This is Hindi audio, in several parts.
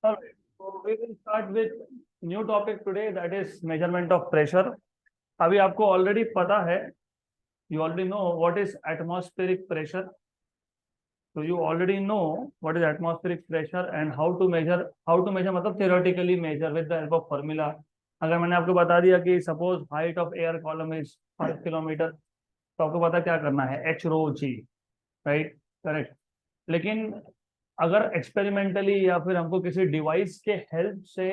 Alright, so we will start with new topic today, that is measurement of pressure. अभी आपको already पता है, you already know what is atmospheric pressure. So you already know what is atmospheric pressure and how to measure. How to measure मतलब theoretically measure with the help of formula. अगर मैंने आपको बता दिया कि suppose height of air column is 5 kilometre, तो आपको पता क्या करना है, h rho g, right? Correct. लेकिन अगर एक्सपेरिमेंटली या फिर हमको किसी डिवाइस के हेल्प से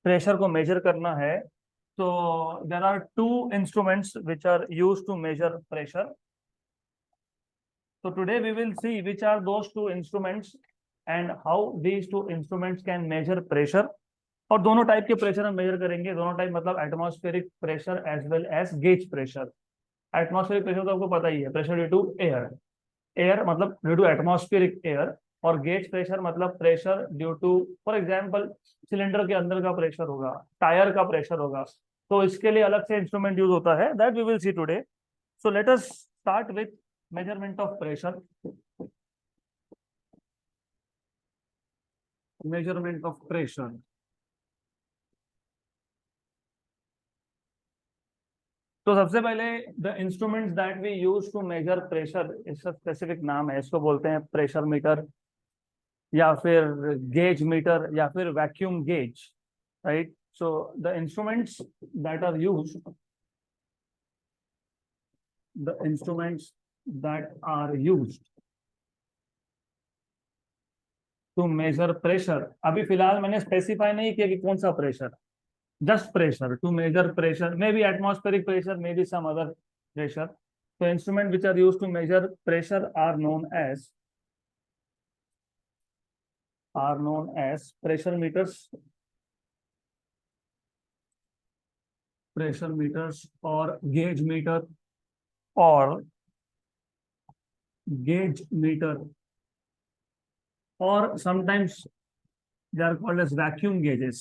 प्रेशर को मेजर करना है, तो there are two instruments which are used to measure pressure. So today we will see which are those two instruments and how these two instruments can measure pressure. और दोनों टाइप के प्रेशर हम मेजर करेंगे. दोनों टाइप मतलब atmospheric pressure as well as gauge pressure. Atmospheric pressure तो आपको पता ही है, pressure due to air. Air मतलब ड्यू टू एटमॉस्फेरिक एयर. और गेज प्रेशर मतलब pressure due to, for example cylinder के अंदर का प्रेशर होगा, टायर का प्रेशर होगा, तो इसके लिए अलग से इंस्ट्रूमेंट यूज होता है. That we will see today. So let us start with measurement of pressure. Measurement of pressure. तो सबसे पहले the instruments that we use to measure pressure, इसका स्पेसिफिक नाम है, इसको बोलते हैं प्रेशर मीटर या फिर गेज मीटर या फिर vacuum gauge, right? So the instruments that are used, the instruments that are used to measure pressure. अभी फिलहाल मैंने स्पेसिफाई नहीं किया कि कौन सा pressure, just pressure to measure pressure. May be atmospheric pressure, may be some other pressure. तो instrument which are used to measure pressure are known as pressure meters or gauge meter or gauge meter, or sometimes they are called as vacuum gauges.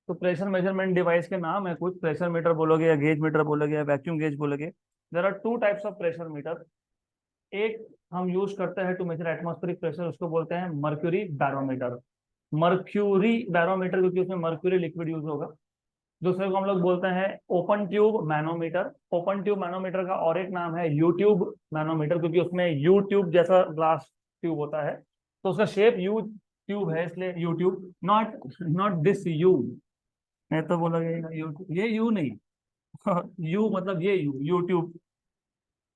तो प्रेशर मेजरमेंट डिवाइस के नाम है कुछ, प्रेशर मीटर बोलोगे या गेज मीटर बोलोगे या वैक्यूम गेज बोलोगे. There are two types of pressure meter. एक हम यूज करते हैं टू मेजर एटमॉस्फेरिक प्रेशर, उसको बोलते हैं मर्क्यूरी बैरोमीटर. क्योंकि उसमें मर्क्यूरी लिक्विड यूज होगा. दूसरे को हम लोग बोलते हैं open tube manometer. Open tube manometer का और एक नाम है यूट्यूब मैनोमीटर, क्योंकि उसमें यूट्यूब जैसा ग्लास ट्यूब होता है, तो उसका शेप यू ट्यूब है, इसलिए यूट्यूब. नॉट दिस यू, नहीं तो बोलोगे यूट्यूब, ये यू नहीं. यू मतलब ये यू, यूट्यूब.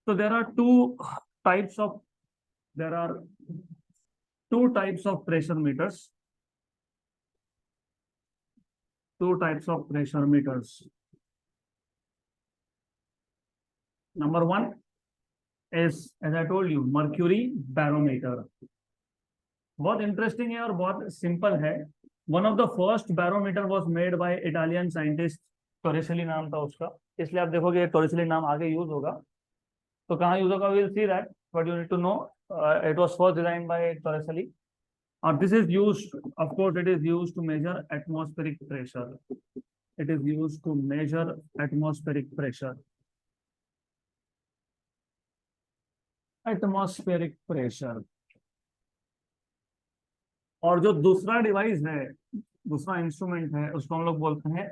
तो there are two types of pressure meters. Two types of pressure meters. Number one is, as I told you, mercury barometer. बहुत इंटरेस्टिंग है और बहुत सिंपल है. One of the first barometer was made by Italian scientist, Torricelli नाम था उसका, इसलिए आप देखोगे टोरिसेली नाम आगे यूज होगा. तो कहाँ यूज होगा, we'll see that, but you need to know it was first designed by Torricelli. This is used, of course, it is used to measure atmospheric pressure. It is used to measure atmospheric pressure. Atmospheric pressure. और जो दूसरा डिवाइस है, दूसरा इंस्ट्रूमेंट है, उसको हम लोग बोलते हैं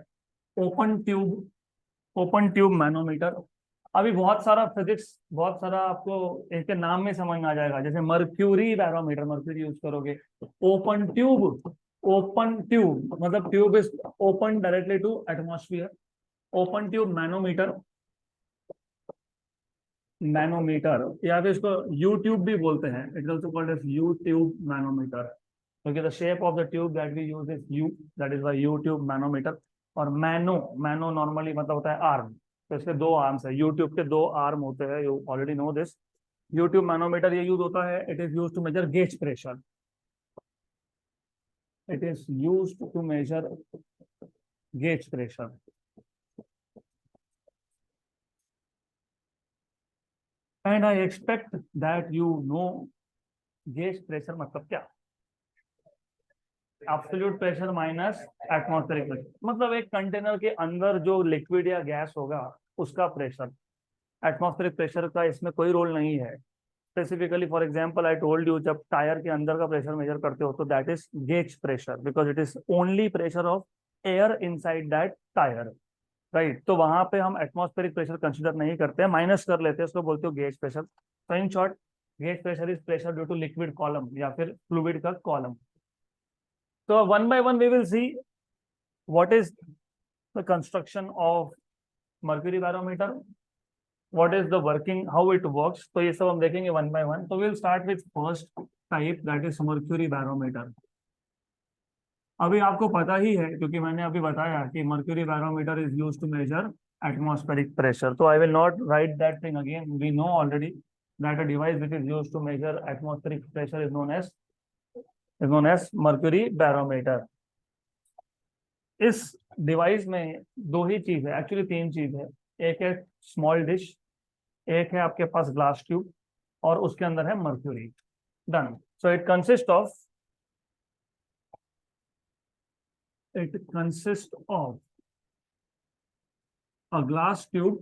ओपन ट्यूब मैनोमीटर. अभी बहुत सारा फिजिक्स, बहुत सारा आपको इसके नाम में समझ में आ जाएगा. जैसे मर्क्यूरी बैरोमीटर, मर्क्यूरी यूज करोगे. ओपन ट्यूब मतलब tube is open directly to atmosphere. Open tube manometer या फिर इसको यूट्यूब भी बोलते हैं. It is also called as U tube manometer, क्योंकि the shape of the tube that we use is U, that is why U tube manometer. और मैनो नॉर्मली मतलब होता है आर्म, तो इसके दो आर्म्स है. यूट्यूब के दो आर्म होते हैं, you already know this. U tube manometer ये यूज होता है, it is use to measure gauge pressure. It is used to measure gauge pressure. And I expect that you know gauge pressure मतलब क्या. Absolute pressure minus atmospheric pressure, मतलब एक कंटेनर के अंदर जो लिक्विड या गैस होगा उसका प्रेशर. एटमॉस्फेरिक प्रेशर का इसमें कोई रोल नहीं है। Specifically for example I told you, जब टायर के अंदर का प्रेशर मेजर करते हो तो that is gauge pressure, because it is only pressure of air inside that tyre, right. तो वहां पे हम एटमॉस्फेरिक प्रेशर कंसिडर नहीं करते हैं, माइनस कर लेते हैं, उसको बोलते हो गेज प्रेशर। तो in short, gauge pressure is pressure due to liquid column या फिर फ्लूइड का कॉलम। तो one by one we will see what is the construction of mercury barometer, what is the working, how it works. तो ये सब हम देखेंगे वन बाय वन। तो will start with first type, that is mercury barometer. अभी आपको पता ही है क्योंकि मैंने अभी बताया कि mercury barometer is used to measure atmospheric pressure. So I will not write that thing again. We know already that a device which is used to measure atmospheric pressure is known as mercury barometer. इस डिवाइस में दो ही चीज है, एक्चुअली तीन चीज है। एक है स्मॉल डिश, एक है आपके पास ग्लास ट्यूब, और उसके अंदर है mercury. Done. So it consist of a glass tube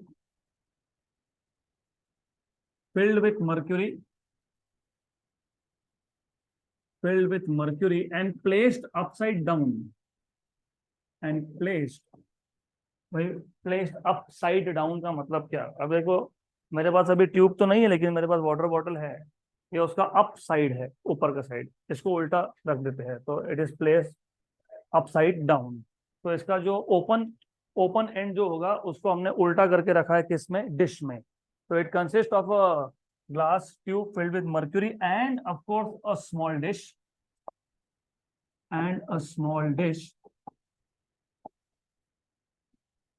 filled with mercury and placed upside down भाई प्लेस्ड अपसाइड डाउन का मतलब क्या? अब देखो, मेरे पास अभी ट्यूब तो नहीं है लेकिन मेरे पास वाटर बॉटल है, ये उसका अप साइड है, ऊपर का साइड, इसको उल्टा रख देते हैं तो it is placed upside down. तो इसका जो ओपन ओपन एंड जो होगा उसको हमने उल्टा करके रखा है किसमें? डिश में। तो it consist of a glass tube filled with mercury end of course a small dish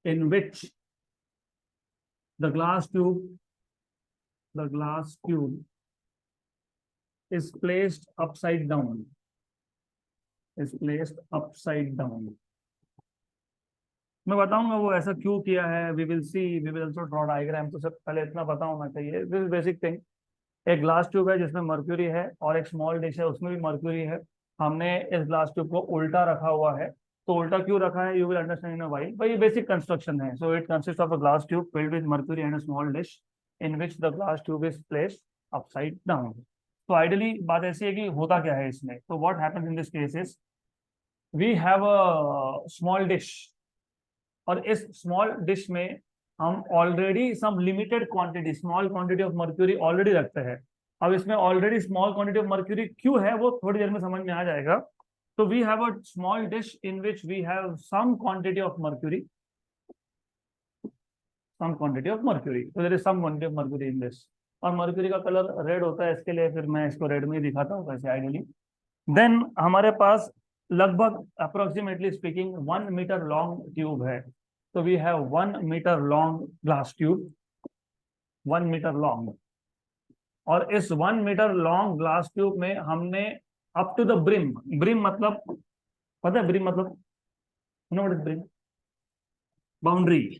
in which the glass tube is placed upside down. मैं बताऊंगा वो ऐसा क्यों किया है, we will also draw diagram. तो सब पहले इतना पता होना चाहिए, दिस इज बेसिक थिंग। एक ग्लास ट्यूब है जिसमें मर्क्यूरी है और एक स्मॉल डिश है उसमें भी मर्क्यूरी है। हमने इस ग्लास ट्यूब को उल्टा रखा हुआ है। तो उल्टा क्यों रखा है, you will understand in a while. भाई ये बेसिक कंस्ट्रक्शन है। So it consist of a glass tube filled with mercury and a small dish in which the glass tube is placed upside down. तो आइडियली बात ऐसी है कि होता क्या है इसमें। तो what happens in this case is we have a small dish, और इस स्मॉल डिश में हम already some limited quantity, small quantity of mercury already रखते हैं। अब इसमें already small quantity of mercury क्यों है वो थोड़ी देर में समझ में आ जाएगा। तो we have a small dish in which we have some quantity of mercury, तो there is some quantity of mercury in this. और मर्क्यूरी का कलर रेड होता है, इसके लिए फिर मैं इसको रेड में ही दिखाता हूँ वैसे आइडियली। देन हमारे पास लगभग approximately speaking 1 metre long tube है। तो we have 1 metre long glass tube, 1 metre long. और इस 1 मीटर लॉन्ग ग्लास ट्यूब में हमने up to the brim, brim मतलब पता है, ब्रिम मतलब know what is brim? Boundary.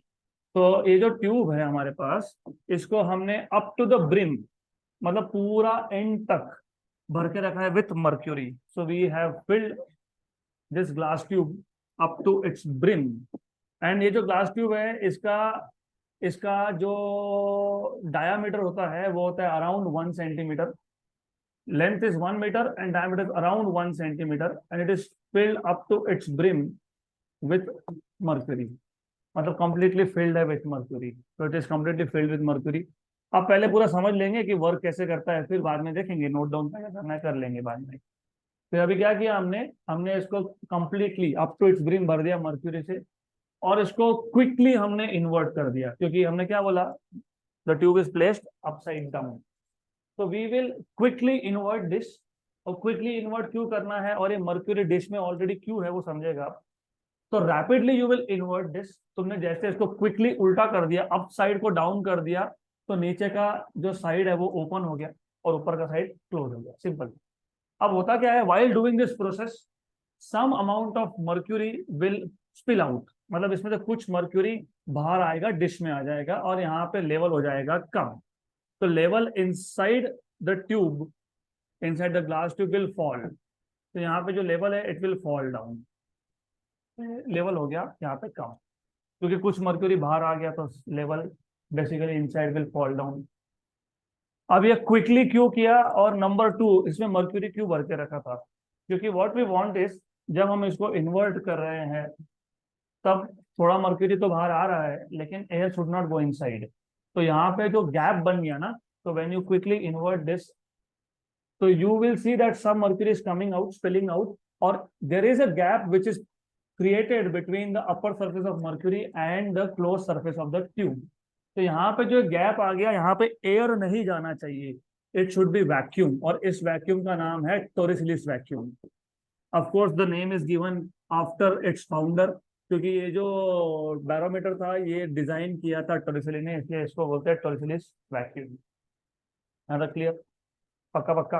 तो ये जो ट्यूब है हमारे पास, इसको हमने अप टू द ब्रिम मतलब पूरा एंड तक भर के रखा है with mercury. So we have filled this glass tube up to its brim. And ये जो ग्लास ट्यूब है इसका इसका जो डायामीटर होता है वो होता है around 1 centimetre. Length is 1 metre and diameter is around 1 centimetre and it is filled up to its brim with mercury. मतलब कंप्लीटली फिल्ड है विथ मर्क्यूरी। तो it is completely filled with mercury. अब पहले पूरा समझ लेंगे कि वर्क कैसे करता है, फिर बाद में देखेंगे, नोट डाउन क्या करना है कर लेंगे बाद में। फिर अभी क्या किया हमने हमने इसको completely up to its brim भर दिया मर्क्यूरी से, और इसको क्विकली हमने इन्वर्ट कर दिया क्योंकि हमने क्या बोला, the tube is placed upside down. तो we will quickly invert this. और क्विकली इन्वर्ट क्यों करना है और ये मर्क्यूरी डिश में ऑलरेडी क्यों है वो समझेगा आप। तो rapidly you will invert this. तुमने जैसे इसको क्विकली उल्टा कर दिया, अप साइड को डाउन कर दिया, तो नीचे का जो साइड है वो ओपन हो गया और ऊपर का साइड क्लोज हो गया, सिंपल। अब होता क्या है, while doing this process some amount of mercury will spill out. मतलब इसमें से कुछ मर्क्यूरी बाहर आएगा, डिश में आ जाएगा और यहाँ पे लेवल हो जाएगा कम। तो level inside the tube, inside the glass tube will fall. तो यहाँ पे जो लेवल है it will fall down, level हो गया यहाँ पे कम क्योंकि कुछ मर्क्यूरी बाहर आ गया तो level basically inside will fall down. अब ये क्विकली क्यों किया, और नंबर 2 इसमें मर्क्यूरी क्यों भर के रखा था, क्योंकि व्हाट वी वांट इज जब हम इसको इन्वर्ट कर रहे हैं तब थोड़ा मर्क्यूरी तो बाहर आ रहा है लेकिन air should not go inside. तो यहाँ पे जो गैप बन गया ना, तो when you quickly invert this, तो you will see that some mercury is coming out, spilling out, or there is a gap which is created between the upper surface of mercury and the closed surface of the tube. तो यहाँ पे जो गैप आ गया, यहाँ पे एयर नहीं जाना चाहिए, इट शुड बी वैक्यूम, और इस वैक्यूम का नाम है Torricelli's vacuum. Of course the name is given after its founder, क्योंकि ये जो बैरोमीटर था ये डिजाइन किया था टोरिसिली ने, इसलिए इसको बोलते हैं टोरिसिलिस वैक्यूम। क्लियर? पक्का पक्का?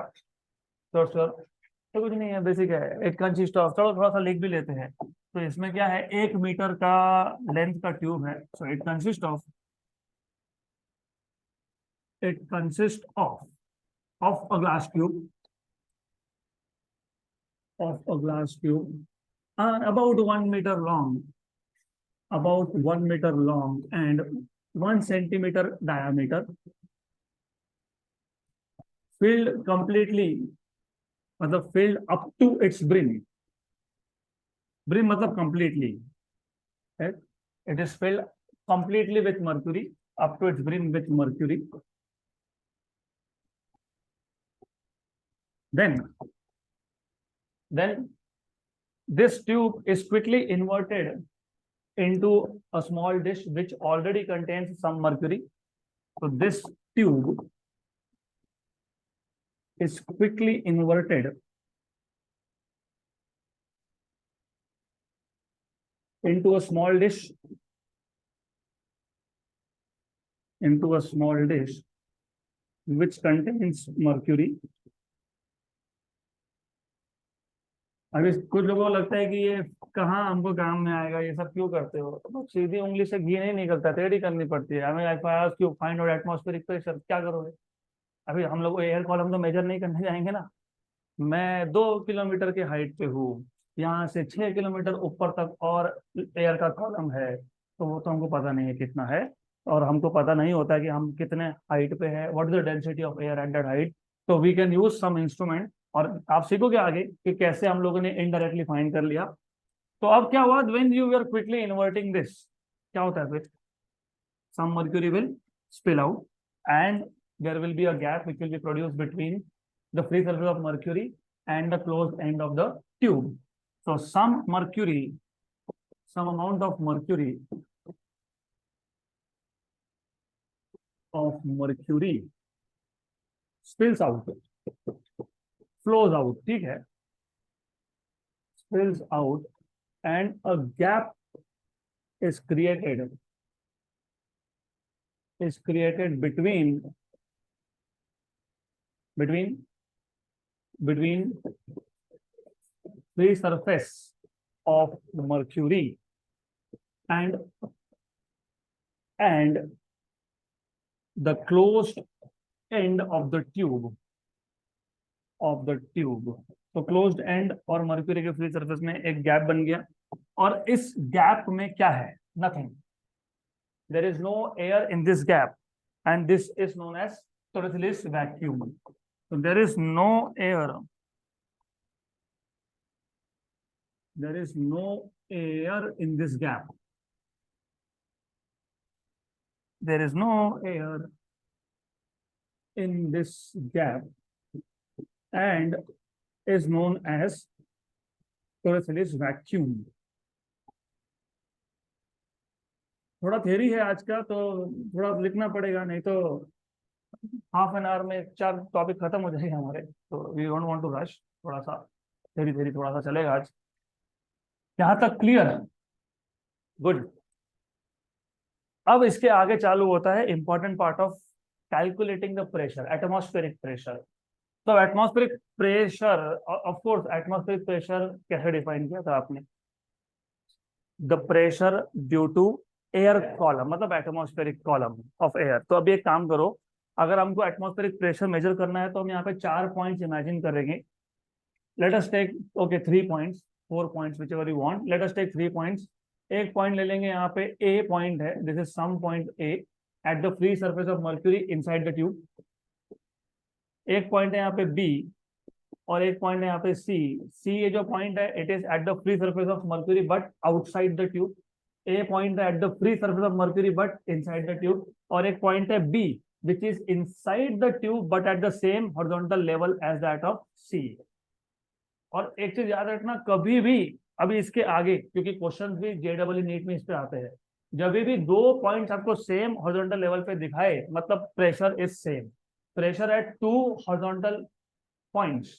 Sure sure? तो कुछ नहीं है, बेसिक है। इट कंसिस्ट ऑफ, चलो थोड़ा सा लिख भी लेते हैं। तो इसमें क्या है, 1 मीटर का लेंथ का ट्यूब है। So it consist of a glass tube, about 1 meter long, and 1 centimeter diameter, filled completely, मतलब filled up to its brim मतलब completely, right? It is filled completely with mercury, up to its brim with mercury. Then this tube is quickly inverted into a small dish which already contains some mercury. So this tube is quickly inverted into a small dish which contains mercury. अभी कुछ लोगों को लगता है कि ये कहाँ हमको काम में आएगा, ये सब क्यों करते हो, तो सीधी उंगली से घी नहीं निकलता, तैयारी करनी पड़ती है हमें। क्यों फाइंड आउट एटमॉस्फेरिक प्रेशर, क्या करोगे? अभी हम लोग एयर कॉलम तो मेजर नहीं करने जाएंगे ना। मैं 2 किलोमीटर की हाइट पे हूँ, यहाँ से 6 किलोमीटर ऊपर तक और एयर का कॉलम है, तो वो तो हमको पता नहीं है कितना है, और हमको पता नहीं होता कि हम कितने हाइट पे है, what is the density of air at that height. तो we can use some instrument, और आप सीखोगे आगे कि कैसे हम लोगों ने इनडायरेक्टली फाइंड कर लिया। तो अब क्या हुआ, when you are quickly inverting this, क्या होता है फिर, some mercury will spill out and there will be a gap which will be produced between the free surface of mercury and the closed end of the tube. So some amount of mercury spills out, flows out, ठीक है, spills out, and a gap is created between free surface of mercury and the closed end of the tube. तो क्लोज्ड एंड और मर्क्यूरी के फ्री सरफेस में एक गैप बन गया, और इस गैप में क्या है, nothing, there is no air in this gap, and this is known as Torisili's vacuum. So there is no air in this gap. There is no air in this gap and is known as Torisili's vacuum. थोड़ा थ्योरी है आज का, तो थोड़ा लिखना पड़ेगा, नहीं तो हाफ एन आवर में 4 टॉपिक खत्म हो जाएंगे हमारे। तो we don't want to rush, थोड़ा सा थ्योरी थोड़ा सा चलेगा आज। यहाँ तक क्लियर है? गुड। अब इसके आगे चालू होता है important part of calculating the pressure, atmospheric pressure. तो atmospheric pressure, of course atmospheric pressure कैसे डिफाइन किया था आपने, the pressure due to air column, मतलब एटमॉस्फेरिक कॉलम ऑफ एयर। तो अभी एक काम करो, अगर हमको एटमॉस्फेरिक प्रेशर मेजर करना है तो हम यहाँ पे 4 पॉइंट्स इमेजिन करेंगे। Let us take 3 points, 4 points, whichever you want. Let us take 3 points. एक पॉइंट ले लेंगे, यहाँ पे ए पॉइंट है, this is some point A, at the free surface of mercury inside the tube, एक पॉइंट है यहाँ पे बी और एक पॉइंट है यहाँ पे सी। सी ये जो पॉइंट है it is at the free surface of mercury but outside the tube. A point है at the free surface of mercury but inside the tube, और एक पॉइंट है B which is inside the tube but at the same horizontal level as that of C. और एक चीज याद रखना, कभी भी अभी इसके आगे, क्योंकि क्वेश्चन भी जेडबल नीट में इस पे आते हैं, जब भी दो पॉइंट्स आपको सेम हॉरिजॉन्टल लेवल पे दिखाए मतलब pressure is same. Pressure at two horizontal points,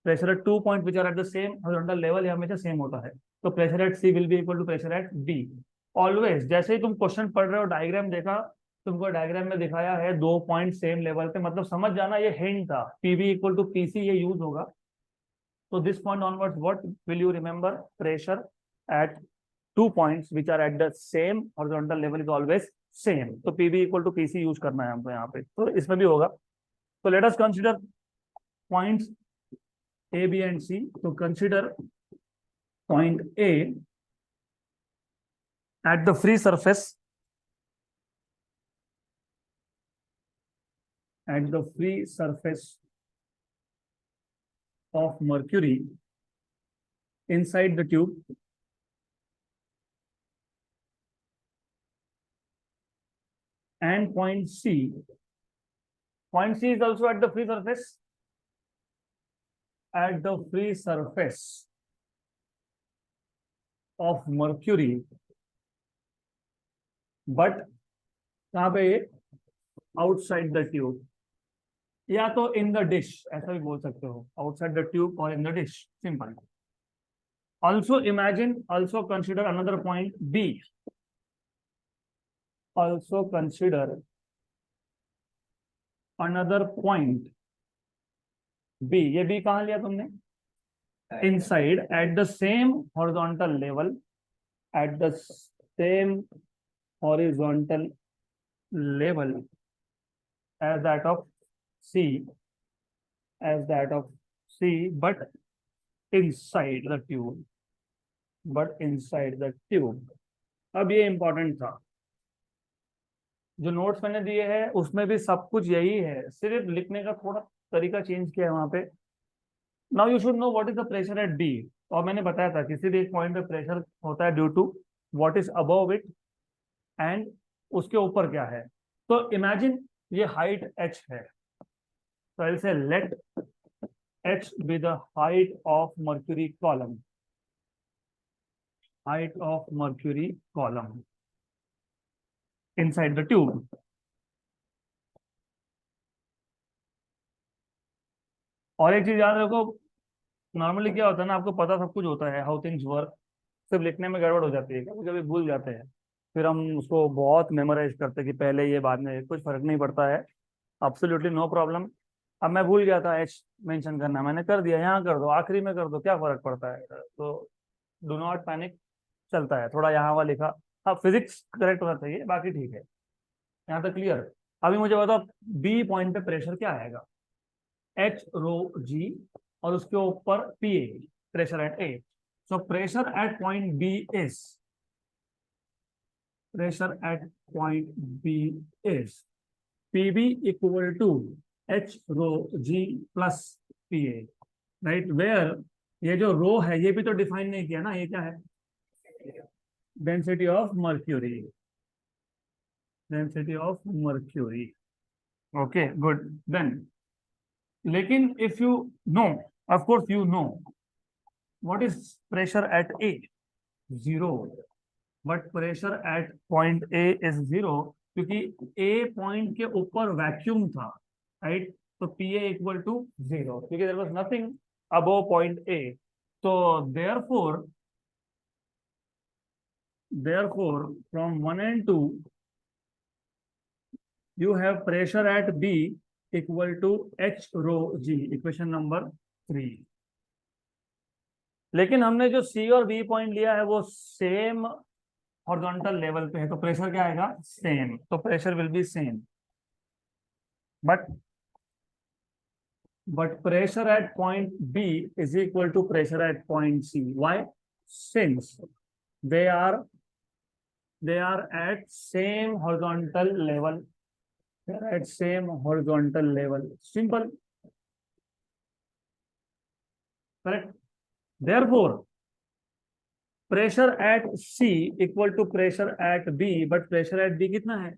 pressure at two point which are at the same horizontal level, ये हमेशा सेम होता है। तो pressure at C will be equal to pressure at B always. जैसे ही तुम क्वेश्चन पढ़ रहे हो, डायग्राम देखा, तुमको डायग्राम में दिखाया है दो पॉइंट सेम लेवल पे, मतलब समझ जाना ये हिंट था, पीवी इक्वल टू पीसी ये यूज होगा। तो this point onwards what will you remember, pressure at two points which are at the same horizontal level is always same. तो PB equal to PC use करना है हमको यहाँ पे, तो इसमें भी होगा। तो let us consider points A, B and C. So consider point A at the free surface, at the free surface of mercury inside the tube, and point C. Point C is also at the free surface, at the free surface of mercury, but कहाँ पे, आउटसाइड द ट्यूब, या तो इन द डिश, ऐसा भी बोल सकते हो, आउटसाइड द ट्यूब और in the dish, simple. Also imagine, also consider another point B, also consider another point B. ये बी कहाँ लिया तुमने, inside at the same horizontal level, at the same horizontal level as that of C, as that of C, but inside the tube, but inside the tube। अब ये इंपॉर्टेंट था, जो नोट्स मैंने दिए हैं उसमें भी सब कुछ यही है, सिर्फ लिखने का थोड़ा तरीका चेंज किया है वहां पे। Now you should know what is the pressure at B, और मैंने बताया था किसी भी एक पॉइंट पे प्रेशर होता है due to what is above it and उसके ऊपर क्या है। तो इमेजिन ये हाइट h है, so I'll say let h be the height of mercury column, height of mercury column inside the tube। और एक चीज याद रखो, नॉर्मली क्या होता है ना, आपको पता सब कुछ होता है हाउ थिंग्स वर्क, सिर्फ लिखने में गड़बड़ हो जाती है, कभी कभी भूल जाते हैं, फिर हम उसको बहुत मेमोराइज करते हैं कि पहले ये बाद में, कुछ फर्क नहीं पड़ता है, एब्सोल्युटली नो प्रॉब्लम। अब मैं भूल गया था एच मेंशन करना, मैंने कर दिया, यहाँ कर दो, आखिरी में कर दो, क्या फर्क पड़ता है। तो डू नॉट पैनिक, चलता है, थोड़ा यहाँ हुआ लिखा, हाँ फिजिक्स करेक्ट होना चाहिए, बाकी ठीक है, यहाँ तक क्लियर। अभी मुझे बताओ बी पॉइंट पे प्रेशर क्या आएगा, एच रो जी, और उसके ऊपर P A, pressure at A. So pressure at point B is, pressure at point B is PB equal to H rho G plus P A, right. Where ये जो रो है ये भी तो डिफाइन नहीं किया ना, ये क्या है, density of mercury, density of mercury. Okay good then, लेकिन if you know, of course you know what is pressure at A, zero, but pressure at point A is zero, क्योंकि ए पॉइंट के ऊपर वैक्यूम था, राइट। तो P A equal to zero, क्योंकि there was nothing above point A. तो therefore from 1 and 2 you have pressure at B equal to H rho G, equation number 3। लेकिन हमने जो C और B पॉइंट लिया है वो सेम हॉरिजॉन्टल लेवल पे है, तो प्रेशर क्या आएगा, सेम, तो pressure will be same, but pressure at point B is equal to pressure at point C. Why? Since they are they are at same horizontal level. They are at same horizontal level. Simple. Correct. Therefore, pressure at C equal to pressure at B, but pressure at B कितना है?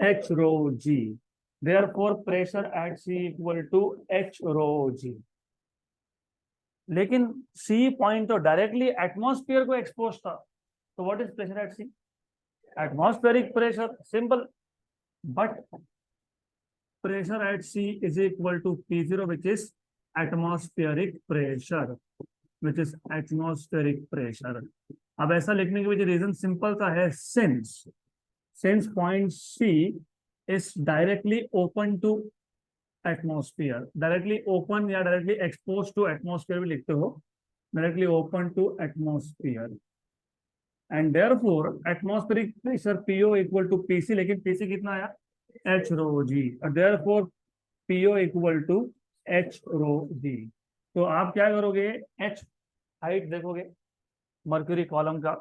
H rho G. Therefore, pressure at C equal to H rho G. लेकिन C पॉइंट तो डायरेक्टली एटमॉस्फेयर को एक्सपोज था, तो what is pressure at C? Atmospheric pressure. Simple. But pressure at C is equal to P0, which is atmospheric pressure, which is atmospheric pressure. अब ऐसा लिखने के पीछे रीजन सिंपल सा है, since point C is directly open to atmosphere, directly open या directly exposed to atmosphere भी लिखते हो, directly open to atmosphere, and therefore atmospheric pressure PO equal to PC, लेकिन PC कितना आया? H rho G. Therefore PO equal to H rho G. तो आप क्या करोगे? H हाइट देखोगे मर्क्यूरी कॉलम का,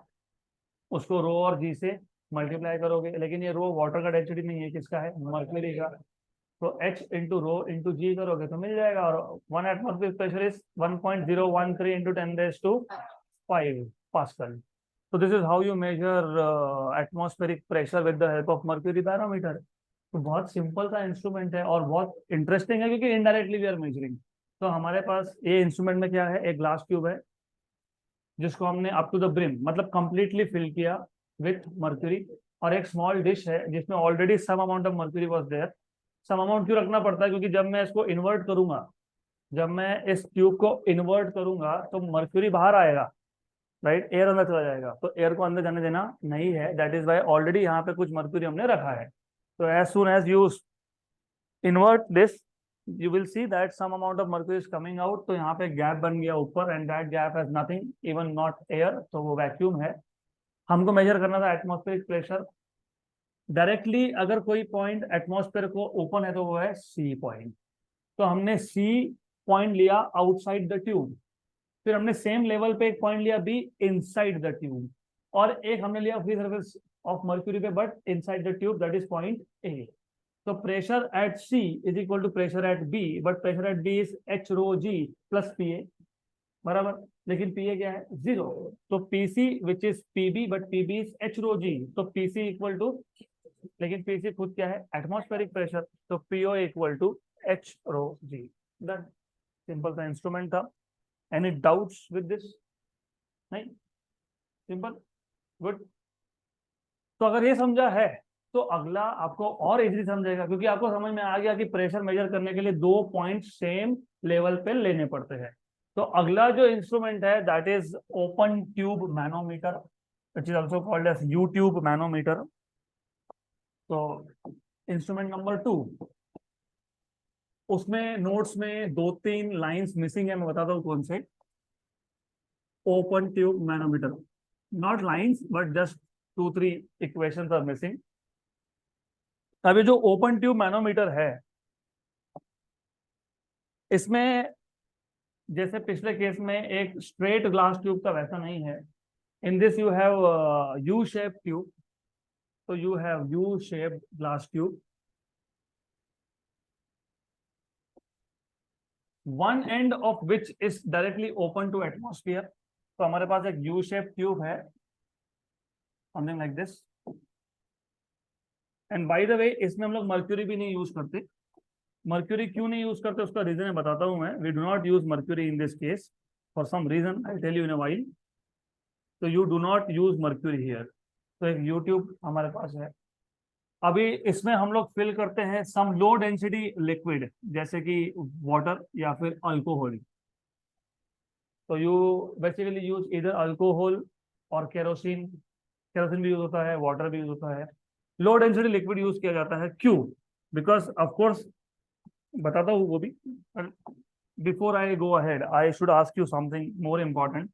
उसको रो और जी से मल्टीप्लाई करोगे, लेकिन ये रो वाटर का डेंसिटी नहीं है, किसका है? मर्क्यूरी का. तो H इंटू रो इंटू जी करोगे तो मिल जाएगा. और 1 atmospheric pressure is 1.013 into 10⁵ pascal. So this is how you measure atmospheric pressure with the help of mercury barometer. तो बहुत सिंपल सा इंस्ट्रूमेंट है और बहुत इंटरेस्टिंग है, क्योंकि इनडायरेक्टली वी आर मेजरिंग. तो हमारे पास ये इंस्ट्रूमेंट में क्या है? एक ग्लास ट्यूब है जिसको हमने अप टू द ब्रिम मतलब कंप्लीटली फिल किया विथ मर्क्यूरी, और एक स्मॉल डिश है जिसमें already some amount of mercury was there. Some amount क्यों रखना पड़ता है? क्योंकि जब मैं इसको इन्वर्ट करूंगा, जब मैं इस ट्यूब को इन्वर्ट करूंगा तो मर्क्यूरी बाहर आएगा, राइट? एयर अंदर चला जाएगा, तो एयर को अंदर जाने देना नहीं है. दैट इज वाई ऑलरेडी यहाँ पे कुछ मर्क्यूरी हमने रखा है. तो as soon as you invert this, you will see that some amount of mercury is coming out. तो यहाँ पे गैप बन गया ऊपर, and that gap has nothing, even not air, तो वो वैक्यूम है. हमको मेजर करना था एटमॉस्फेरिक प्रेशर. डायरेक्टली अगर कोई पॉइंट एटमॉस्फेयर को ओपन है तो वो है सी पॉइंट. तो हमने सी पॉइंट लिया आउटसाइड द ट्यूब, फिर हमने सेम लेवल पे एक पॉइंट लिया बी इनसाइड द ट्यूब, और एक हमने लिया फ्री सरफेस ऑफ मर्क्यूरी पे but inside the tube, that is point A. तो pressure at C is equal to pressure at B, but pressure at B is H rho G plus P A, बराबर. लेकिन पी ए क्या है? 0. तो PC which is PB, but PB is H rho G, तो पीसी इक्वल टू, लेकिन पीसी खुद क्या है? एटमॉस्फेरिक प्रेशर, तो PO equal to H rho G. Done. Simple सा इंस्ट्रूमेंट था. Any doubts with this? नहीं? सिंपल. गुड. तो अगर ये समझा है तो अगला आपको और इजीली समझेगा, क्योंकि आपको समझ में आ गया कि प्रेशर मेजर करने के लिए 2 पॉइंट सेम लेवल पे लेने पड़ते हैं. तो अगला जो इंस्ट्रूमेंट है that is open tube manometer, which is also called as U tube manometer. तो इंस्ट्रूमेंट नंबर 2, उसमें नोट्स में 2-3 लाइंस मिसिंग है, मैं बताता हूँ कौन से. Open tube manometer, not lines but just 2-3 equations are missing. अभी जो ओपन ट्यूब मैनोमीटर है, इसमें जैसे पिछले केस में एक स्ट्रेट ग्लास ट्यूब का वैसा नहीं है. In this you have U shape tube. तो you have U shape glass tube, one end of which is directly open to atmosphere. तो हमारे पास एक यू शेप ट्यूब है, something like this. And by the way इसमें हम लोग मर्क्यूरी भी नहीं यूज करते. मर्क्यूरी क्यों नहीं यूज करते उसका रीजन बताता हूं मैं. We do not use mercury in this case for some reason, I tell you in a while. तो you do not use mercury here. तो एक यूट्यूब हमारे पास है. अभी इसमें हम लोग फिल करते हैं सम लो डेंसिटी लिक्विड, जैसे कि वाटर या फिर अल्कोहल. तो यू बेसिकली यूज इधर अल्कोहल और केरोसिन. केरोसिन भी यूज होता है, वाटर भी यूज होता है. लो डेंसिटी लिक्विड यूज किया जाता है. क्यों? बिकॉज ऑफकोर्स बताता हूँ वो भी. Before I go ahead I should ask you something more important.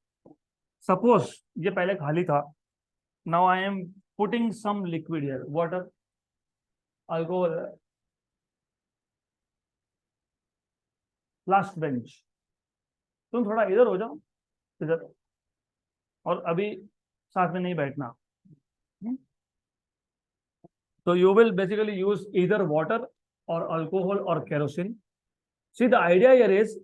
Suppose ये पहले खाली था, now I am putting some liquid here, water, alcohol. Last bench, तुम थोड़ा इधर हो जाओ, इधर, और अभी साथ में नहीं बैठना. So you will basically use either water or alcohol or kerosene. See, the idea here is,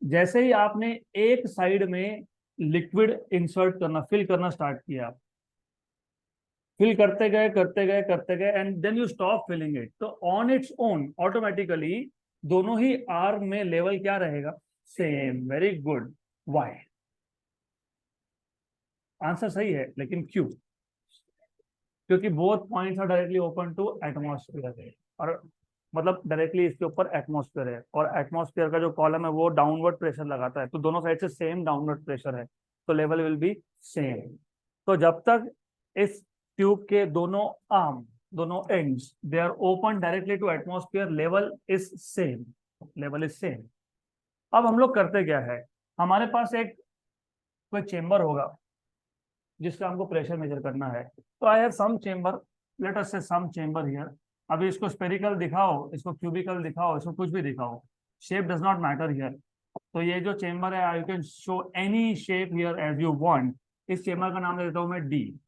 जैसे ही आपने एक साइड में लिक्विड इंसर्ट करना, फिल करना स्टार्ट किया, फिल करते गए करते गए करते गए, and then you stop filling it, तो ऑन इट्स ओन ऑटोमेटिकली दोनों ही आर्म में लेवल क्या रहेगा? Same. Very good. Why? Answer सही है, लेकिन क्यों? क्योंकि both points are directly open to atmosphere, और मतलब डायरेक्टली इसके ऊपर एटमॉस्फेयर है, और एटमॉस्फेयर का जो कॉलम है वो डाउनवर्ड प्रेशर लगाता है, तो दोनों साइड से सेम डाउनवर्ड प्रेशर है, तो लेवल विल बी सेम. तो जब तक इस ट्यूब के दोनों आर्म, दोनों ends, they are open directly to atmosphere, level is same. Level is same. अब हम लोग करते क्या है, हमारे पास एक कोई चेंबर होगा जिसका हमको प्रेशर मेजर करना है. तो I have some chamber, let us say some chamber here. अभी इसको स्पेरिकल दिखाओ, इसको क्यूबिकल दिखाओ, इसको कुछ भी दिखाओ, shape does not matter here. तो ये जो चेंबर है, you can show any shape here as you want. इस चेंबर का नाम दे देता हूं मैं डी.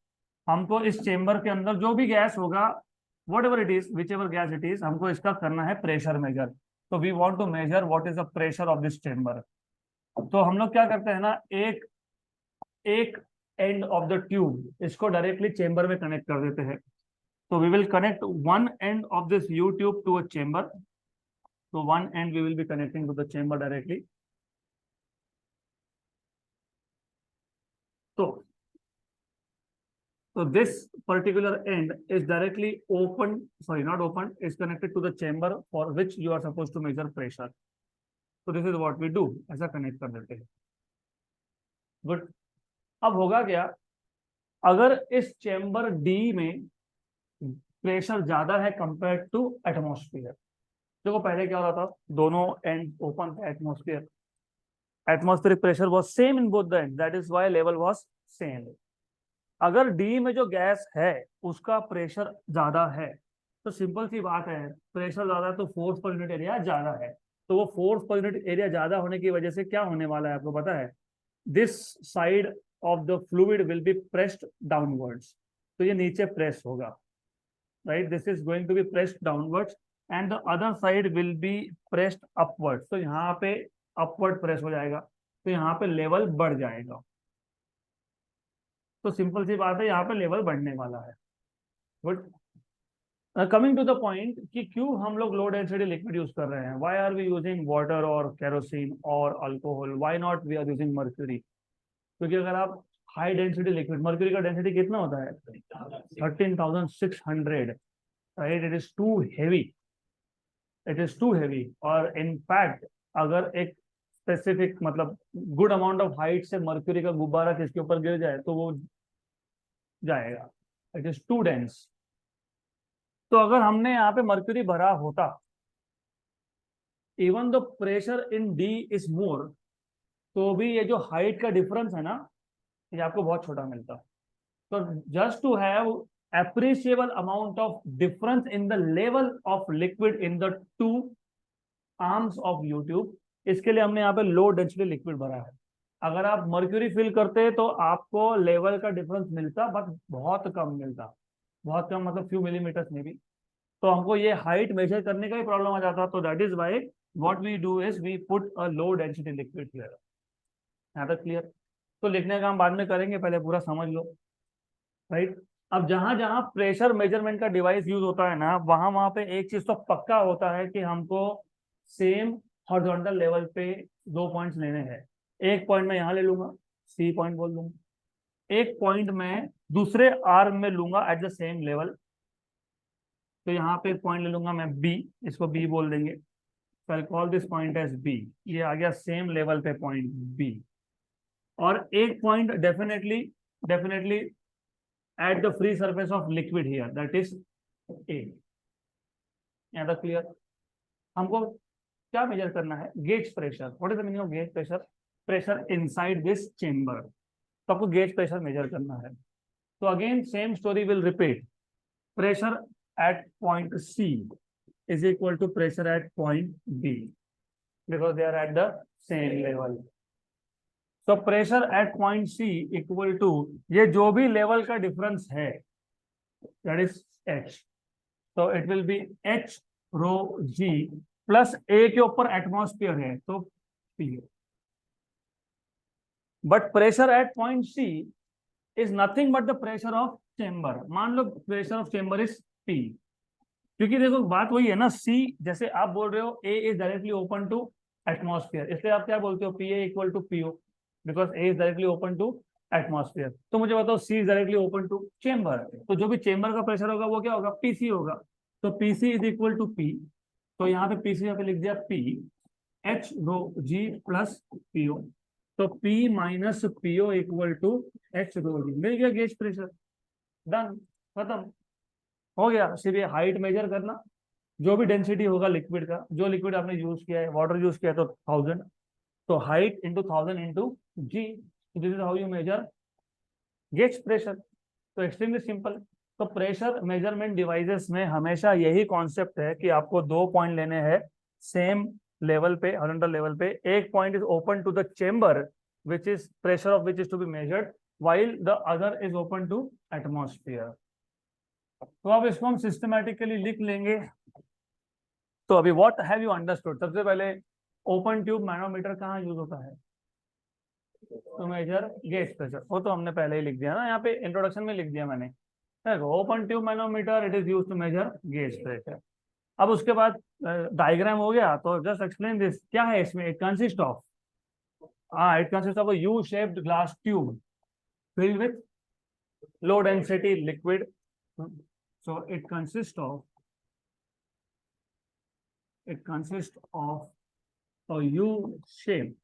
हमको इस चेंबर के अंदर जो भी गैस होगा, whatever it is, whichever gas it is, हमको इसका करना है प्रेशर मेजर. तो we want to measure what is the pressure of this chamber. तो हम लोग क्या करते हैं ना, एक एक एंड ऑफ द ट्यूब इसको डायरेक्टली चेंबर में कनेक्ट कर देते हैं. तो we will connect one end of this U tube to a chamber. तो one end we will be connecting to the chamber directly. So this particular end is directly open, sorry, not open, is connected to the chamber for which you are supposed to measure pressure. So this is what we do, ऐसा कनेक्ट कर देते हैं. गुड. अब होगा क्या, अगर इस चेंबर डी में प्रेशर ज्यादा है कंपेयर टू एटमॉस्फेयर. देखो पहले क्या हो रहा था, दोनों एंड ओपन थे atmosphere, atmospheric pressure was same in both the end, that is why level was same. अगर डी में जो गैस है उसका प्रेशर ज्यादा है, तो सिंपल सी बात है, प्रेशर ज्यादा है तो फोर्स पर यूनिट एरिया ज्यादा है. तो वो फोर्स पर यूनिट एरिया ज्यादा होने की वजह से क्या होने वाला है आपको पता है, this side of the fluid will be pressed downwards. तो ये नीचे प्रेस होगा, right, this is going to be pressed downwards and the other side will be pressed upwards. तो यहाँ पे अपवर्ड प्रेस हो जाएगा, तो यहाँ पे लेवल बढ़ जाएगा. तो सिंपल सी बात है, यहाँ पे लेवल बढ़ने वाला है. Good. Coming to the point कि क्यों हम लोग लो डेंसिटी लिक्विड यूज कर रहे हैं, why are we using water और केरोसिन और alcohol, why not we are using mercury. क्योंकि अगर आप हाई डेंसिटी लिक्विड, मर्क्यूरी का डेंसिटी कितना होता है, 13,600, right, it is too heavy, it is too heavy. और इनफैक्ट अगर एक स्पेसिफिक मतलब गुड अमाउंट ऑफ हाइट से मर्क्यूरी का गुब्बारा किसके ऊपर गिर जाए तो वो जाएगा, इट इज टू डेंस. तो अगर हमने यहाँ पे मर्क्यूरी भरा होता, even the pressure in D is more, तो भी ये जो हाइट का डिफरेंस है ना, ये आपको बहुत छोटा मिलता. तो just to have appreciable amount of difference in the level of liquid in the two arms of U-tube, इसके लिए हमने यहाँ पे लो डेंसिटी लिक्विड भरा है. अगर आप मर्क्यूरी फिल करते तो आपको लेवल का डिफरेंस मिलता, बट बहुत कम मिलता, बहुत कम मतलब फ्यू मिलीमीटर्स में भी. तो हमको ये हाइट मेजर करने का ही प्रॉब्लम आ जाता. तो that is why what we do is we put a low density liquid here. यहाँ तक क्लियर? तो लिखने का हम बाद में करेंगे, पहले पूरा समझ लो, राइट. अब जहां जहां प्रेशर मेजरमेंट का डिवाइस यूज होता है ना, वहां वहां पे एक चीज तो पक्का होता है कि हमको सेम हॉरिजॉन्टल लेवल पे दो पॉइंट्स लेने हैं. एक पॉइंट मैं यहाँ ले लूंगा, सी पॉइंट बोल दूंगा, एक पॉइंट मैं दूसरे आर्म में लूंगा एट द सेम लेवल. तो यहाँ पे एक पॉइंट ले लूंगा मैं बी, इसको बी बोल देंगे. So I'll call this point as B. ये आ गया सेम लेवल पे पॉइंट B. और एक point definitely at the free surface of liquid here, that is A. यहाँ तक क्लियर? हमको क्या मेजर करना है, gauge pressure. What is the meaning of gauge pressure? Pressure inside this chamber. तो आपको गेज प्रेशर मेजर करना है. तो again same story will repeat. Pressure at point C is equal to pressure at point B because they are at the same level. So pressure at point C equal to, ये जो भी लेवल का डिफरेंस है that is H. So it will be H rho G plus A के ऊपर एटमॉस्फेयर है तो P. But pressure at point C is nothing but the pressure of chamber. मान लो pressure of chamber is P. क्योंकि देखो बात वही है ना, C जैसे आप बोल रहे हो A is directly open to atmosphere, इसलिए आप क्या बोलते हो PA equal to PO because A is directly open to atmosphere. तो मुझे बताओ C is directly open to chamber, तो जो भी चेंबर का प्रेशर होगा वो क्या होगा, PC होगा. तो PC is equal to P, तो यहाँ पे PC यहाँ पे लिख दिया P H rho G plus PO. तो P minus PO equal to H rho G. मिल गया गेज प्रेशर, डन, खत्म हो गया. सिर्फ ये हाइट मेजर करना, जो भी डेंसिटी होगा लिक्विड का, जो लिक्विड आपने यूज किया है, वाटर यूज किया है तो 1000, तो height into 1000 into G. This is how you measure gauge pressure. तो एक्सट्रीमली सिंपल. तो प्रेशर मेजरमेंट डिवाइसेस में हमेशा यही कॉन्सेप्ट है कि आपको 2 पॉइंट लेने हैं सेम लेवल पे, हॉरिजॉन्टल लेवल पे. एक point is open to the chamber which is pressure of which is to be measured while the other is open to atmosphere. तो अब इसको हम सिस्टमैटिकली लिख लेंगे. तो अभी व्हाट हैव यू अंडरस्टूड. सबसे पहले ओपन ट्यूब मैनोमीटर कहाँ यूज होता है टू मेजर गेज प्रेशर, वो तो हमने पहले ही लिख दिया ना, यहाँ पे इंट्रोडक्शन में लिख दिया मैंने. Open tube manometer it is use to measure gauge pressure. अब उसके बाद डायग्राम हो गया, तो जस्ट एक्सप्लेन दिस. क्या है इसमें, it consist of it consists of a U-shaped glass tube filled with low density liquid. So it consists of a U-shaped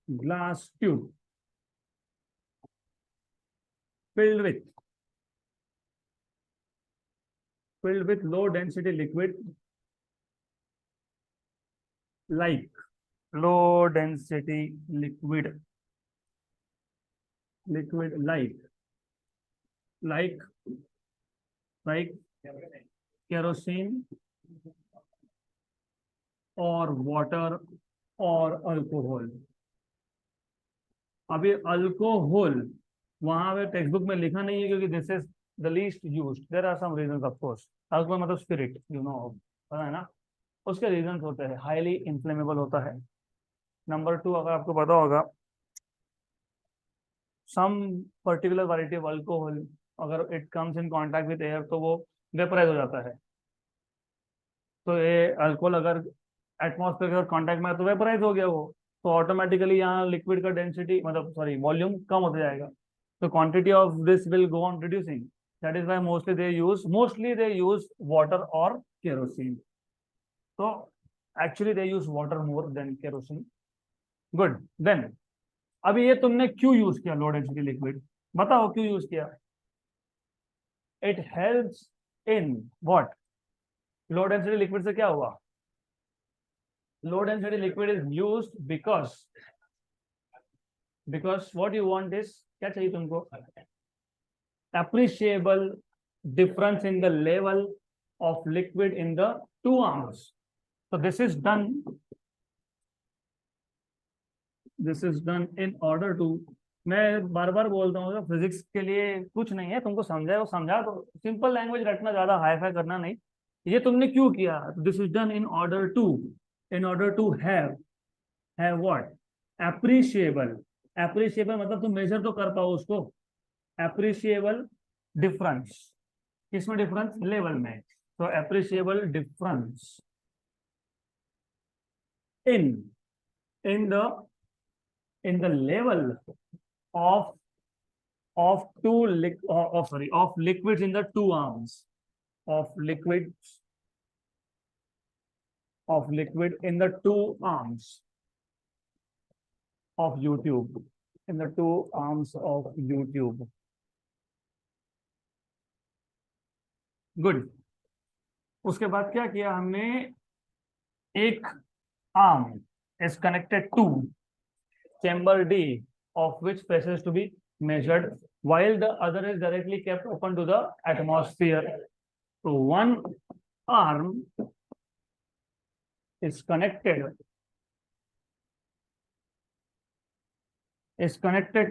glass tube filled with low density liquid like low density liquid like kerosene or water or alcohol. अभी अल्कोहल वहां पे टेक्स्ट बुक में लिखा नहीं है क्योंकि this is the least used. There are some reasons of course. Alcohol मतलब स्पिरिट, यू नो, पता है ना, उसके रीजंस होते हैं. हाईली इन्फ्लेमेबल होता है. नंबर 2, अगर आपको पता होगा, some particular variety of alcohol अगर it comes in contact with air तो वो वेपराइज हो जाता है. तो ये अल्कोहल अगर एटमॉस्फेयर के साथ कांटेक्ट में है तो वेपराइज हो गया वो, तो ऑटोमेटिकली यहाँ लिक्विड का डेंसिटी मतलब सॉरी वॉल्यूम कम होता जाएगा. तो quantity of this will go on reducing. That is why mostly they use water और kerosene. So actually they use water more than kerosene. Good. Then अभी ये तुमने क्यों यूज किया लो डेंसिटी लिक्विड, बताओ क्यों यूज किया. It helps in what. Low density liquid से क्या हुआ, लो density liquid is used because what you want is, क्या चाहिए तुमको, appreciable difference in the level of liquid in the two arms. So this is done in order to, मैं बार बार बोलता हूँ फिजिक्स के लिए कुछ नहीं है, तुमको समझाए वो समझा, तो सिंपल लैंग्वेज रखना, ज्यादा हाई फाई करना नहीं. ये तुमने क्यों किया, this is done in order to have what, appreciable. Appreciable मतलब तुम मेजर तो कर पाओ उसको. एप्रिशिएबल डिफरेंस, किसमें डिफरेंस, लेवल में. तो appreciable difference in the level of liquids in the two arms, of liquid in the two arms of U-tube, in the two arms of U-tube. Good. उसके बाद क्या किया हमने, एक arm is connected to chamber D of which pressure is to be measured while the other is directly kept open to the atmosphere. So one arm is connected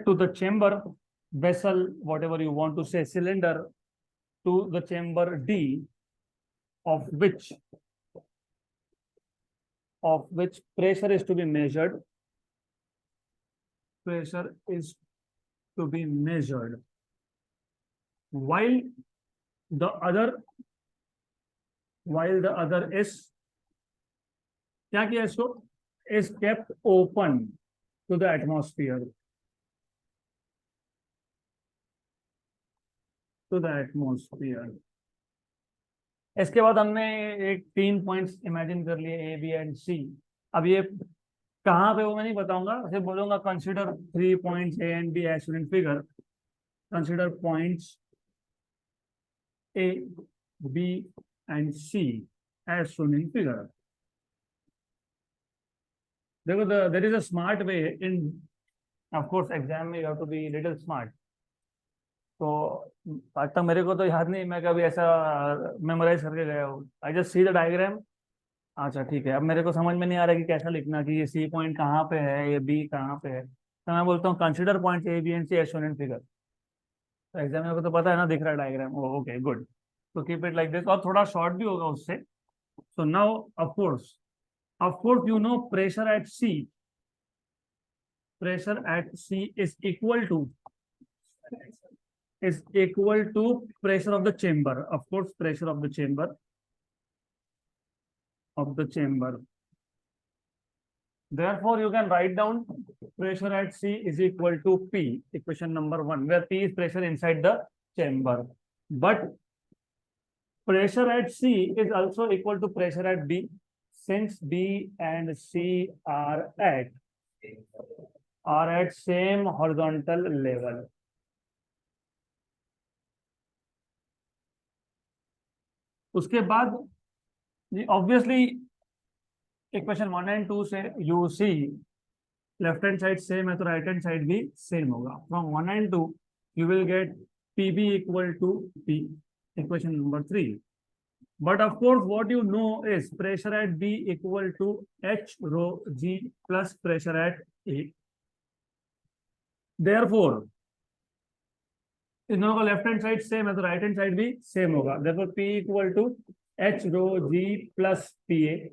to the chamber vessel, whatever you want to say, cylinder, to the chamber D, of which pressure is to be measured. Pressure is to be measured while the other is, क्या किया इसको, is kept open to the atmosphere. इसके बाद हमने एक 3 पॉइंट्स इमेजिन कर लिए, ए, बी एंड सी. अब ये कहाँ पे वो मैं नहीं बताऊंगा, सिर्फ बोलूंगा consider 3 points A and B as shown in figure. Consider points A, B and C as shown in figure. देखो, there is a smart way in, of course exam में you have to be little smart. तो आज तक मेरे को तो याद नहीं मैं कभी ऐसा मेमोराइज करके गया हूँ. I just see the diagram. अच्छा ठीक है, अब मेरे को समझ में नहीं आ रहा कि कैसा लिखना, कि ये सी पॉइंट कहाँ पे है, ये बी कहाँ पे है. तो मैं बोलता हूँ consider point A, B and C as shown in figure. तो एग्जाम में को तो पता है ना, दिख रहा है डायग्राम. Okay good. तो कीप इट लाइक दिस, और थोड़ा शॉर्ट भी होगा उससे. So now of course you know pressure at C is equal to pressure of the chamber. Of course, pressure of the chamber. Therefore, you can write down pressure at C is equal to P, equation number 1, where P is pressure inside the chamber. But pressure at C is also equal to pressure at B, since B and C are at same horizontal level. उसके बाद ऑब्वियसली इक्वेशन 1 एंड 2 से you see left hand side same है तो राइट हैंड साइड भी सेम होगा. From 1 and 2 you will get P B equal to P, equation number 3. But of course what you know is pressure at B equal to H rho G plus pressure at A. Therefore इन दोनों का लेफ्ट हैंड साइड सेम है तो राइट हैंड साइड भी सेम होगा. Therefore P equal to H rho G plus P A.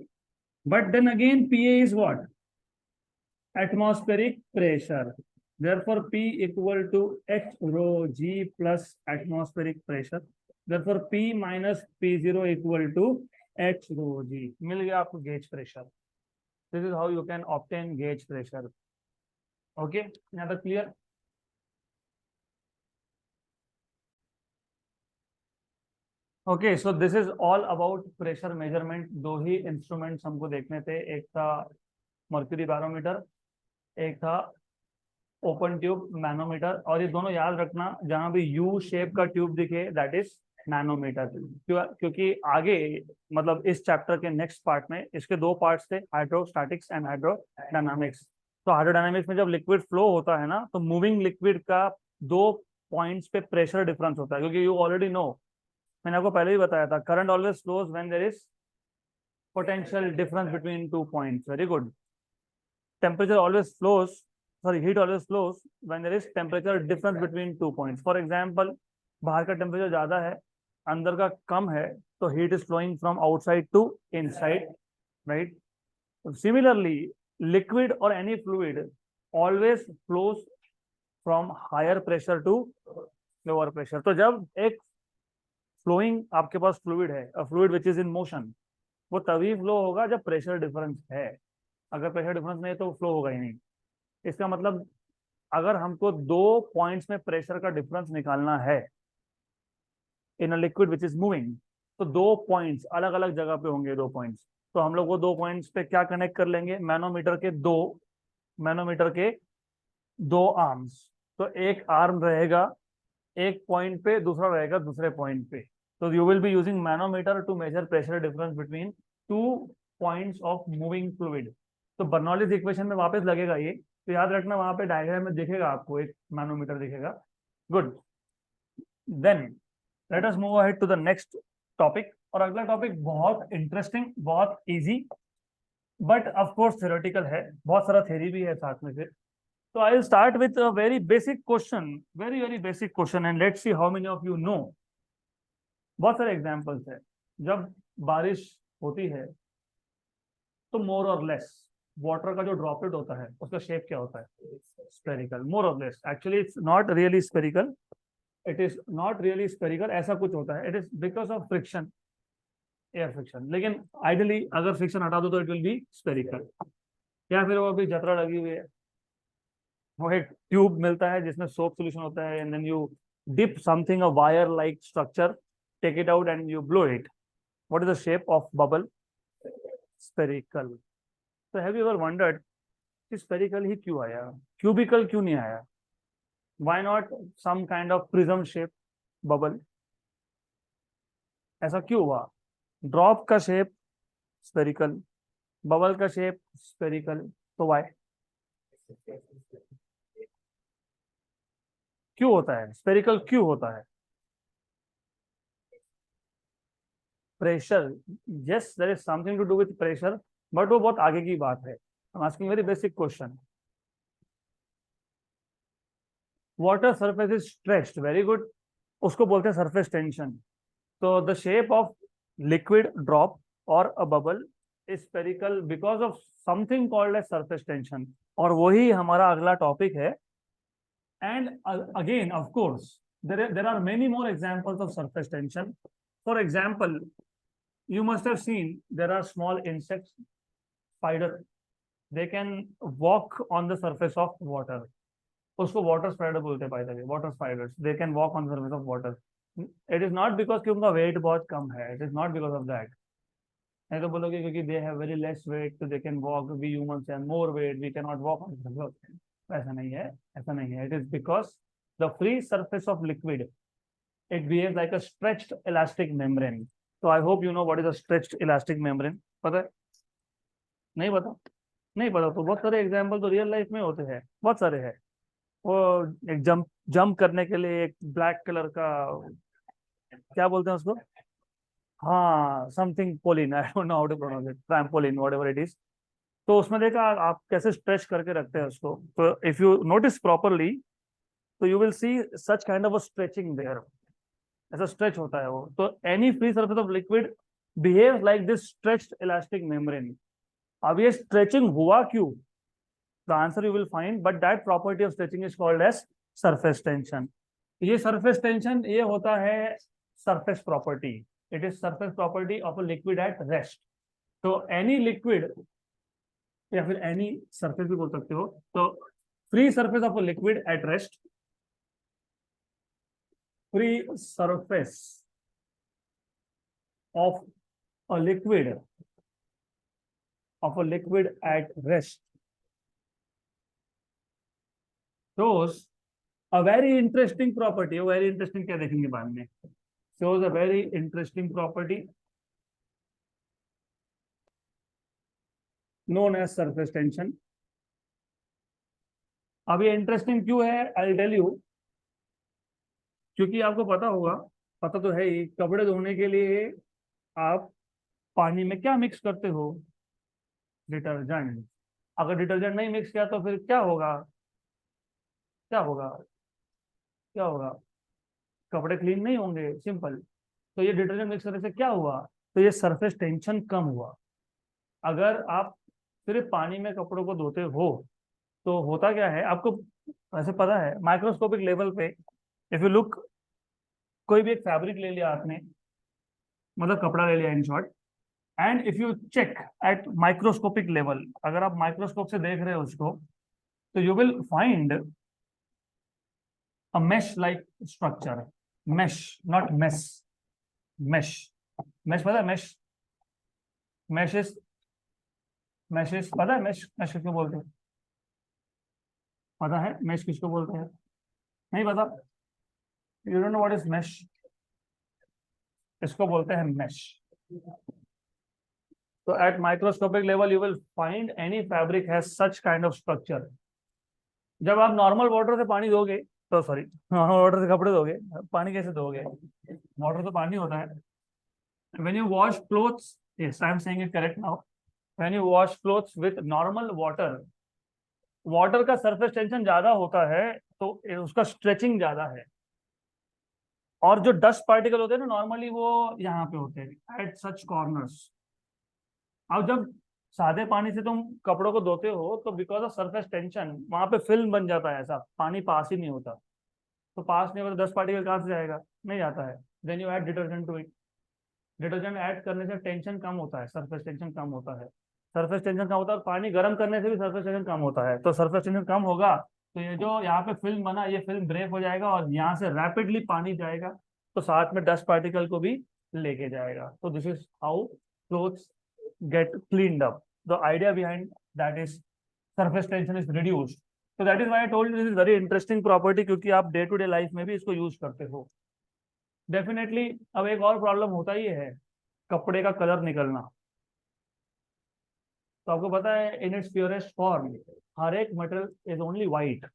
But then again P A is what, atmospheric pressure. Therefore P equal to H rho G plus atmospheric pressure. Therefore P minus P0 equal to H rho G. मिल गया आपको gauge pressure. This is how you can obtain gauge pressure. Okay, यहाँ तक clear. Okay, so this is all about pressure measurement. 2 ही इंस्ट्रूमेंट्स हमको देखने थे, एक था मर्क्यूरी बैरोमीटर, एक था ओपन ट्यूब मैनोमीटर. और ये दोनों याद रखना, जहां भी यू शेप का ट्यूब दिखे दैट इज मैनोमीटर. क्योंकि आगे मतलब इस चैप्टर के नेक्स्ट पार्ट में इसके 2 पार्ट्स थे, हाइड्रोस्टैटिक्स एंड हाइड्रोडायनामिक्स. तो हाइड्रोडायनामिक्स में जब लिक्विड फ्लो होता है ना, तो मूविंग लिक्विड का 2 पॉइंट्स पे प्रेशर डिफरेंस होता है. क्योंकि यू ऑलरेडी नो, मैंने आपको पहले ही बताया था, current always flows when there is potential difference between 2 points. Very good. Temperature always flows, sorry heat always flows when there is temperature difference between 2 points. For example, बाहर का टेम्परेचर ज्यादा है, अंदर का कम है, तो heat is flowing from outside to inside, right. Similarly liquid और any fluid always flows from higher pressure to lower pressure. तो जब एक फ्लोइंग आपके पास फ्लूइड है, fluid which is in motion, वो तभी फ्लो होगा जब प्रेशर डिफरेंस है. अगर प्रेशर डिफरेंस नहीं है तो फ्लो होगा ही नहीं. इसका मतलब अगर हमको 2 पॉइंट्स में प्रेशर का डिफरेंस निकालना है in a liquid which is moving, तो 2 पॉइंट्स अलग अलग जगह पे होंगे. 2 पॉइंट्स, तो हम लोग वो 2 पॉइंट्स पे क्या कनेक्ट कर लेंगे, मैनोमीटर के 2 आर्म्स. तो एक आर्म रहेगा एक पॉइंट पे, दूसरा रहेगा दूसरे पॉइंट पे. तो you will be using manometer to measure pressure difference between 2 points of moving fluid. तो बर्नौलीज इक्वेशन में वापस लगेगा ये, तो याद रखना, वहां पे डायग्राम में दिखेगा आपको एक मैनोमीटर दिखेगा. Good. Then let us move ahead to the next topic. और अगला टॉपिक बहुत इंटरेस्टिंग, बहुत easy, but of course theoretical है, बहुत सारा थ्योरी भी है साथ में. फिर So I'll start with a very basic question, very basic question, and let's see how many of you know. बहुत सारे एग्जाम्पल्स है. जब बारिश होती है तो मोर और लेस वाटर का जो ड्रॉपलेट होता है उसका शेप क्या होता है? स्पेरिकल. मोर और less. Actually it's not really spherical. It is not really spherical. ऐसा कुछ होता है. It is because of friction, air friction. लेकिन आइडियली अगर फ्रिक्शन हटा दो तो इट विल बी स्पेरिकल. या फिर वो अभी जतरा लगी हुई है, वो एक ट्यूब मिलता है जिसमें सोप सोल्यूशन होता है, and then you dip something, a wire like structure, take it out and you blow it. What is the shape of bubble? Spherical. तो हैव यू एवर वंडर्ड कि स्पेरिकल ही क्यों आया, क्यूबिकल क्यों नहीं आया? Why not some kind of prism shape bubble? ऐसा क्यों हुआ? ड्रॉप का शेप स्पेरिकल, बबल का शेप स्पेरिकल, तो व्हाई? क्यों होता है स्पेरिकल, क्यों होता है? Pressure. Yes, there is something to do with pressure, but वो बहुत आगे की बात है. I am asking very basic question. Water surface is stretched. Very good. उसको बोलते हैं सरफेस टेंशन. तो the shape of liquid drop और a bubble is spherical because of something called as surface tension. और वही हमारा अगला टॉपिक है. And again, of course, there are many more examples of surface tension. For example, you must have seen there are small insects, spider. They can walk on the surface of water. उसको water spider बोलते हैं, by the way, water spiders. They can walk on the surface of water. It is not because कि उनका weight बहुत कम है. It is not because of that. नहीं तो बोलोगे क्योंकि they have very less weight, so they can walk. We humans have more weight. We cannot walk on the surface of water. ऐसा नहीं है, ऐसा नहीं है. It is because the free surface of liquid, it behaves like a stretched elastic membrane. So I hope you know what is a stretched elastic membrane. पता है? नहीं पता? नहीं पता तो बहुत सारे एग्जाम्पल तो रियल लाइफ में होते हैं, बहुत सारे हैं. वो एक जंप करने के लिए एक ब्लैक कलर का, क्या बोलते हैं उसको? हाँ, something poline, I don't know how to pronounce it, trampoline, whatever it is. तो उसमें देखा आप कैसे स्ट्रेच करके रखते हैं उसको. तो इफ यू नोटिस प्रॉपरली तो you will see such kind of a stretching there. ऐसा स्ट्रेच होता है वो. तो any free surface of liquid behaves like this stretched elastic membrane. अब ये स्ट्रेचिंग हुआ क्यों? The answer you will find, but that property of stretching is called as surface tension. ये सरफेस टेंशन ये होता है surface property. It is surface property of a liquid at rest. तो एनी लिक्विड या फिर एनी सरफेस भी बोल सकते हो. तो free surface of a liquid at rest, free surface of a liquid at rest shows a very interesting property. Very interesting क्या देखेंगे बाद में. Shows a very interesting property known as surface tension. अब ये इंटरेस्टिंग क्यों है? I'll tell you. क्योंकि आपको पता होगा, पता तो है ही, कपड़े धोने के लिए आप पानी में क्या मिक्स करते हो? डिटर्जेंट. अगर डिटर्जेंट नहीं मिक्स किया तो फिर क्या होगा? क्या होगा? क्या होगा? कपड़े क्लीन नहीं होंगे, सिंपल. तो ये डिटर्जेंट मिक्स करने से क्या हुआ? तो ये सरफेस टेंशन कम हुआ. अगर आप सिर्फ पानी में कपड़ों को धोते हो तो होता क्या है आपको वैसे पता है. माइक्रोस्कोपिक लेवल पे इफ यू लुक, कोई भी एक फैब्रिक ले लिया आपने, मतलब कपड़ा ले लिया in short, and if you check at microscopic level, अगर आप माइक्रोस्कोप से देख रहे हो उसको, तो you will find a mesh like structure. Mesh, not mess. Mesh. Mesh पता है? मेश. मैशेस पता है? मैश किसको बोलते हैं? पता है मैश किसको बोलते हैं? नहीं पता? You don't know what is mesh? इसको बोलते हैं मैश. तो at microscopic level you will find any fabric has such kind of structure. जब आप नॉर्मल वाटर से पानी धोगे, तो सॉरी, नॉर्मल वाटर से कपड़े धोगे, पानी कैसे धोगे? वाटर तो पानी होता है. When you wash clothes, yes I am saying it correct now, when you wash clothes with normal water, water का सरफेस टेंशन ज्यादा होता है तो उसका स्ट्रेचिंग ज्यादा है, और जो डस्ट पार्टिकल होते हैं ना नॉर्मली वो यहाँ पे होते हैं एट सच कॉर्नर्स। अब जब सादे पानी से तुम कपड़ों को धोते हो तो बिकॉज ऑफ सरफेस टेंशन वहां पे फिल्म बन जाता है, ऐसा पानी पास ही नहीं होता। तो पास नहीं होता तो डस्ट पार्टिकल कहाँ से जाएगा, नहीं जाता है। Then you add detergent to it. Detergent add करने से टेंशन कम होता है, सरफेस टेंशन कम होता है। सरफेस टेंशन कम होता है और पानी गर्म करने से भी सरफेस टेंशन कम होता है। तो सरफेस टेंशन कम होगा तो ये जो यहाँ पे फिल्म बना ये फिल्म ब्रेक हो जाएगा और यहाँ से रैपिडली पानी जाएगा, तो साथ में डस्ट पार्टिकल को भी लेके जाएगा। तो this is how clothes get cleaned up. The idea behind that is surface tension is reduced. So that is why I told you this is very interesting property, क्योंकि आप डे टू डे लाइफ में भी इसको यूज करते हो डेफिनेटली। अब एक और प्रॉब्लम होता ही है, कपड़े का कलर निकलना। तो आपको पता है इन इट्स प्योरेस्ट फॉर्म हर एक material is only white,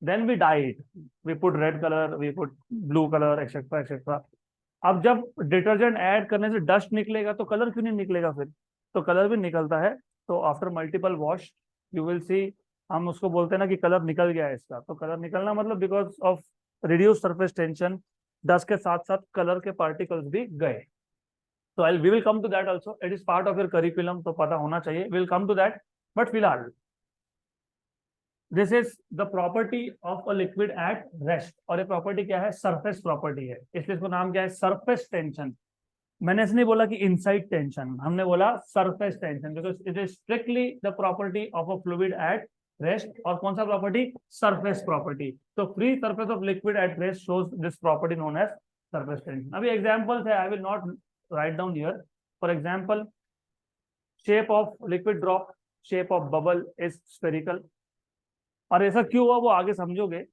then we dye it, we put red colour, we put blue colour etcetera etcetera. अब जब डिटर्जेंट ऐड करने से डस्ट निकलेगा तो कलर क्यों नहीं निकलेगा फिर, तो कलर भी निकलता है। तो after multiple wash you will सी, हम उसको बोलते हैं ना कि कलर निकल गया है इसका। तो कलर निकलना मतलब because of reduce surface tension, dust के साथ साथ कलर के पार्टिकल्स भी गए। तो I we will come to that also, it is part of your curriculum, तो पता होना चाहिए, will come to that. But फिलहाल this is the property of a liquid at rest, और ये प्रॉपर्टी क्या है, सरफेस प्रॉपर्टी है, इसलिए इसको नाम क्या है, सरफेस टेंशन। मैंने ऐसे नहीं बोला कि इनसाइड टेंशन, हमने बोला surface tension, because it is strictly the property of a fluid at rest. और कौन सा प्रॉपर्टी, सरफेस प्रॉपर्टी। तो free surface of liquid at rest shows this property known as surface tension. अभी एग्जांपल्स है, I will not write down here. For example, shape of liquid drop, shape of bubble is spherical. और ऐसा क्यों हुआ वो आगे समझोगे।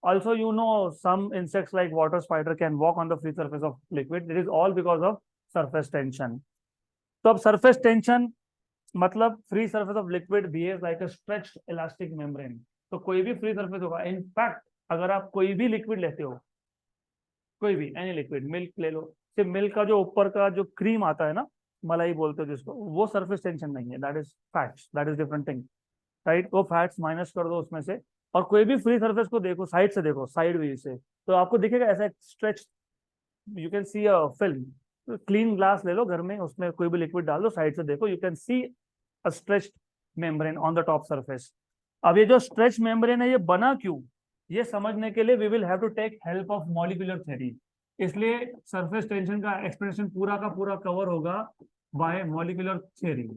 Also, you know, some insects like water spider can walk on the free surface of liquid. It is all because of surface tension. तो अब surface tension मतलब free surface of liquid behaves like a stretched elastic membrane. तो कोई भी free surface होगा। In fact, अगर आप कोई भी liquid लेते हो, कोई भी any liquid, मिल्क ले लो, सिर्फ मिल्क का जो ऊपर का जो क्रीम आता है ना, मलाई बोलते हो जिसको, वो surface tension नहीं है, that is fats, that is different thing. Right, वो फैट्स माइनस कर दो उसमें से, और कोई भी फ्री सरफेस को देखो, साइड से देखो, साइड व्यू से, तो आपको दिखेगा ऐसा stretch, you can see a film. Clean glass ले लो घर में, उसमें कोई भी लिक्विड डाल दो, साइड से देखो, you can see a stretch membrane on the top surface. अब ये जो स्ट्रेच मेम्ब्रेन है ये बना क्यों, ये समझने के लिए we will have to take help of molecular theory. इसलिए सरफेस टेंशन का एक्सप्लेनेशन पूरा का पूरा कवर होगा बाय मॉलिक्यूलर थ्योरी।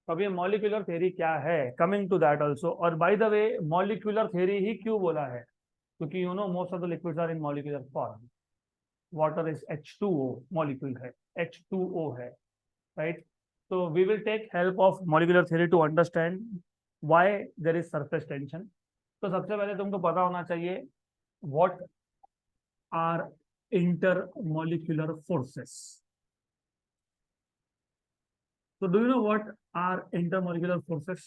अब ये मॉलिक्यूलर थ्योरी क्या है, कमिंग टू दैट ऑल्सो। और by the way molecular theory ही क्यों बोला है, क्योंकि you know most of the liquids are in molecular form. Water is H2O molecule है, H2O है, राइट। तो we will take help of molecular theory to understand why there is surface tension. तो सबसे पहले तुमको पता होना चाहिए what are intermolecular forces. So do you know what are intermolecular forces?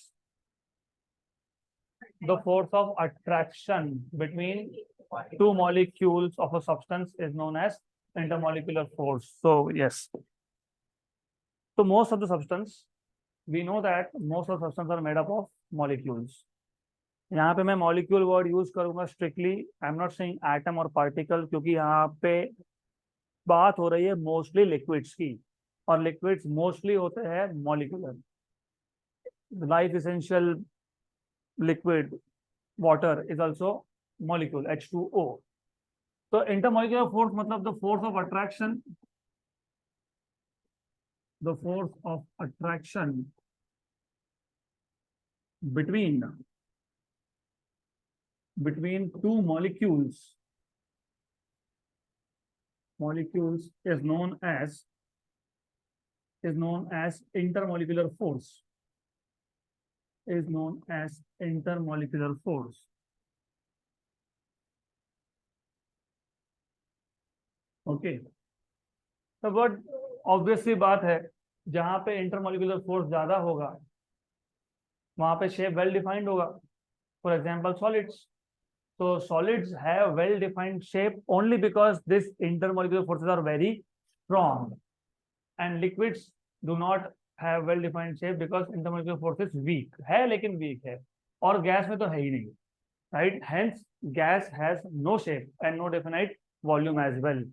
The force of attraction between two molecules of a substance is known as intermolecular force. So yes. So most of the substance, we know that most of the substance are made up of molecules. यहाँ पे मैं मॉलिक्यूल वर्ड यूज करूंगा strictly, I am not saying atom और पार्टिकल, क्योंकि यहाँ पे बात हो रही है मोस्टली लिक्विड्स की, और लिक्विड्स मोस्टली होते हैं molecular. Life essential liquid water is also molecule H2O। तो इंटरमॉलिक्यूलर फोर्स मतलब the force of attraction, the force of attraction between two molecules is known as intermolecular force, is known as intermolecular force। Okay, तो बट ऑब्वियसली बात है, जहां पे इंटरमॉलिक्यूलर फोर्स ज्यादा होगा वहां पे शेप वेल डिफाइंड होगा। For example solids, so solids have well defined shape only because this intermolecular forces are very strong, and liquids do not have well defined shape because intermolecular force is weak है, लेकिन वीक है, और गैस में तो है ही नहीं, right? Hence gas has no shape and no definite volume as well.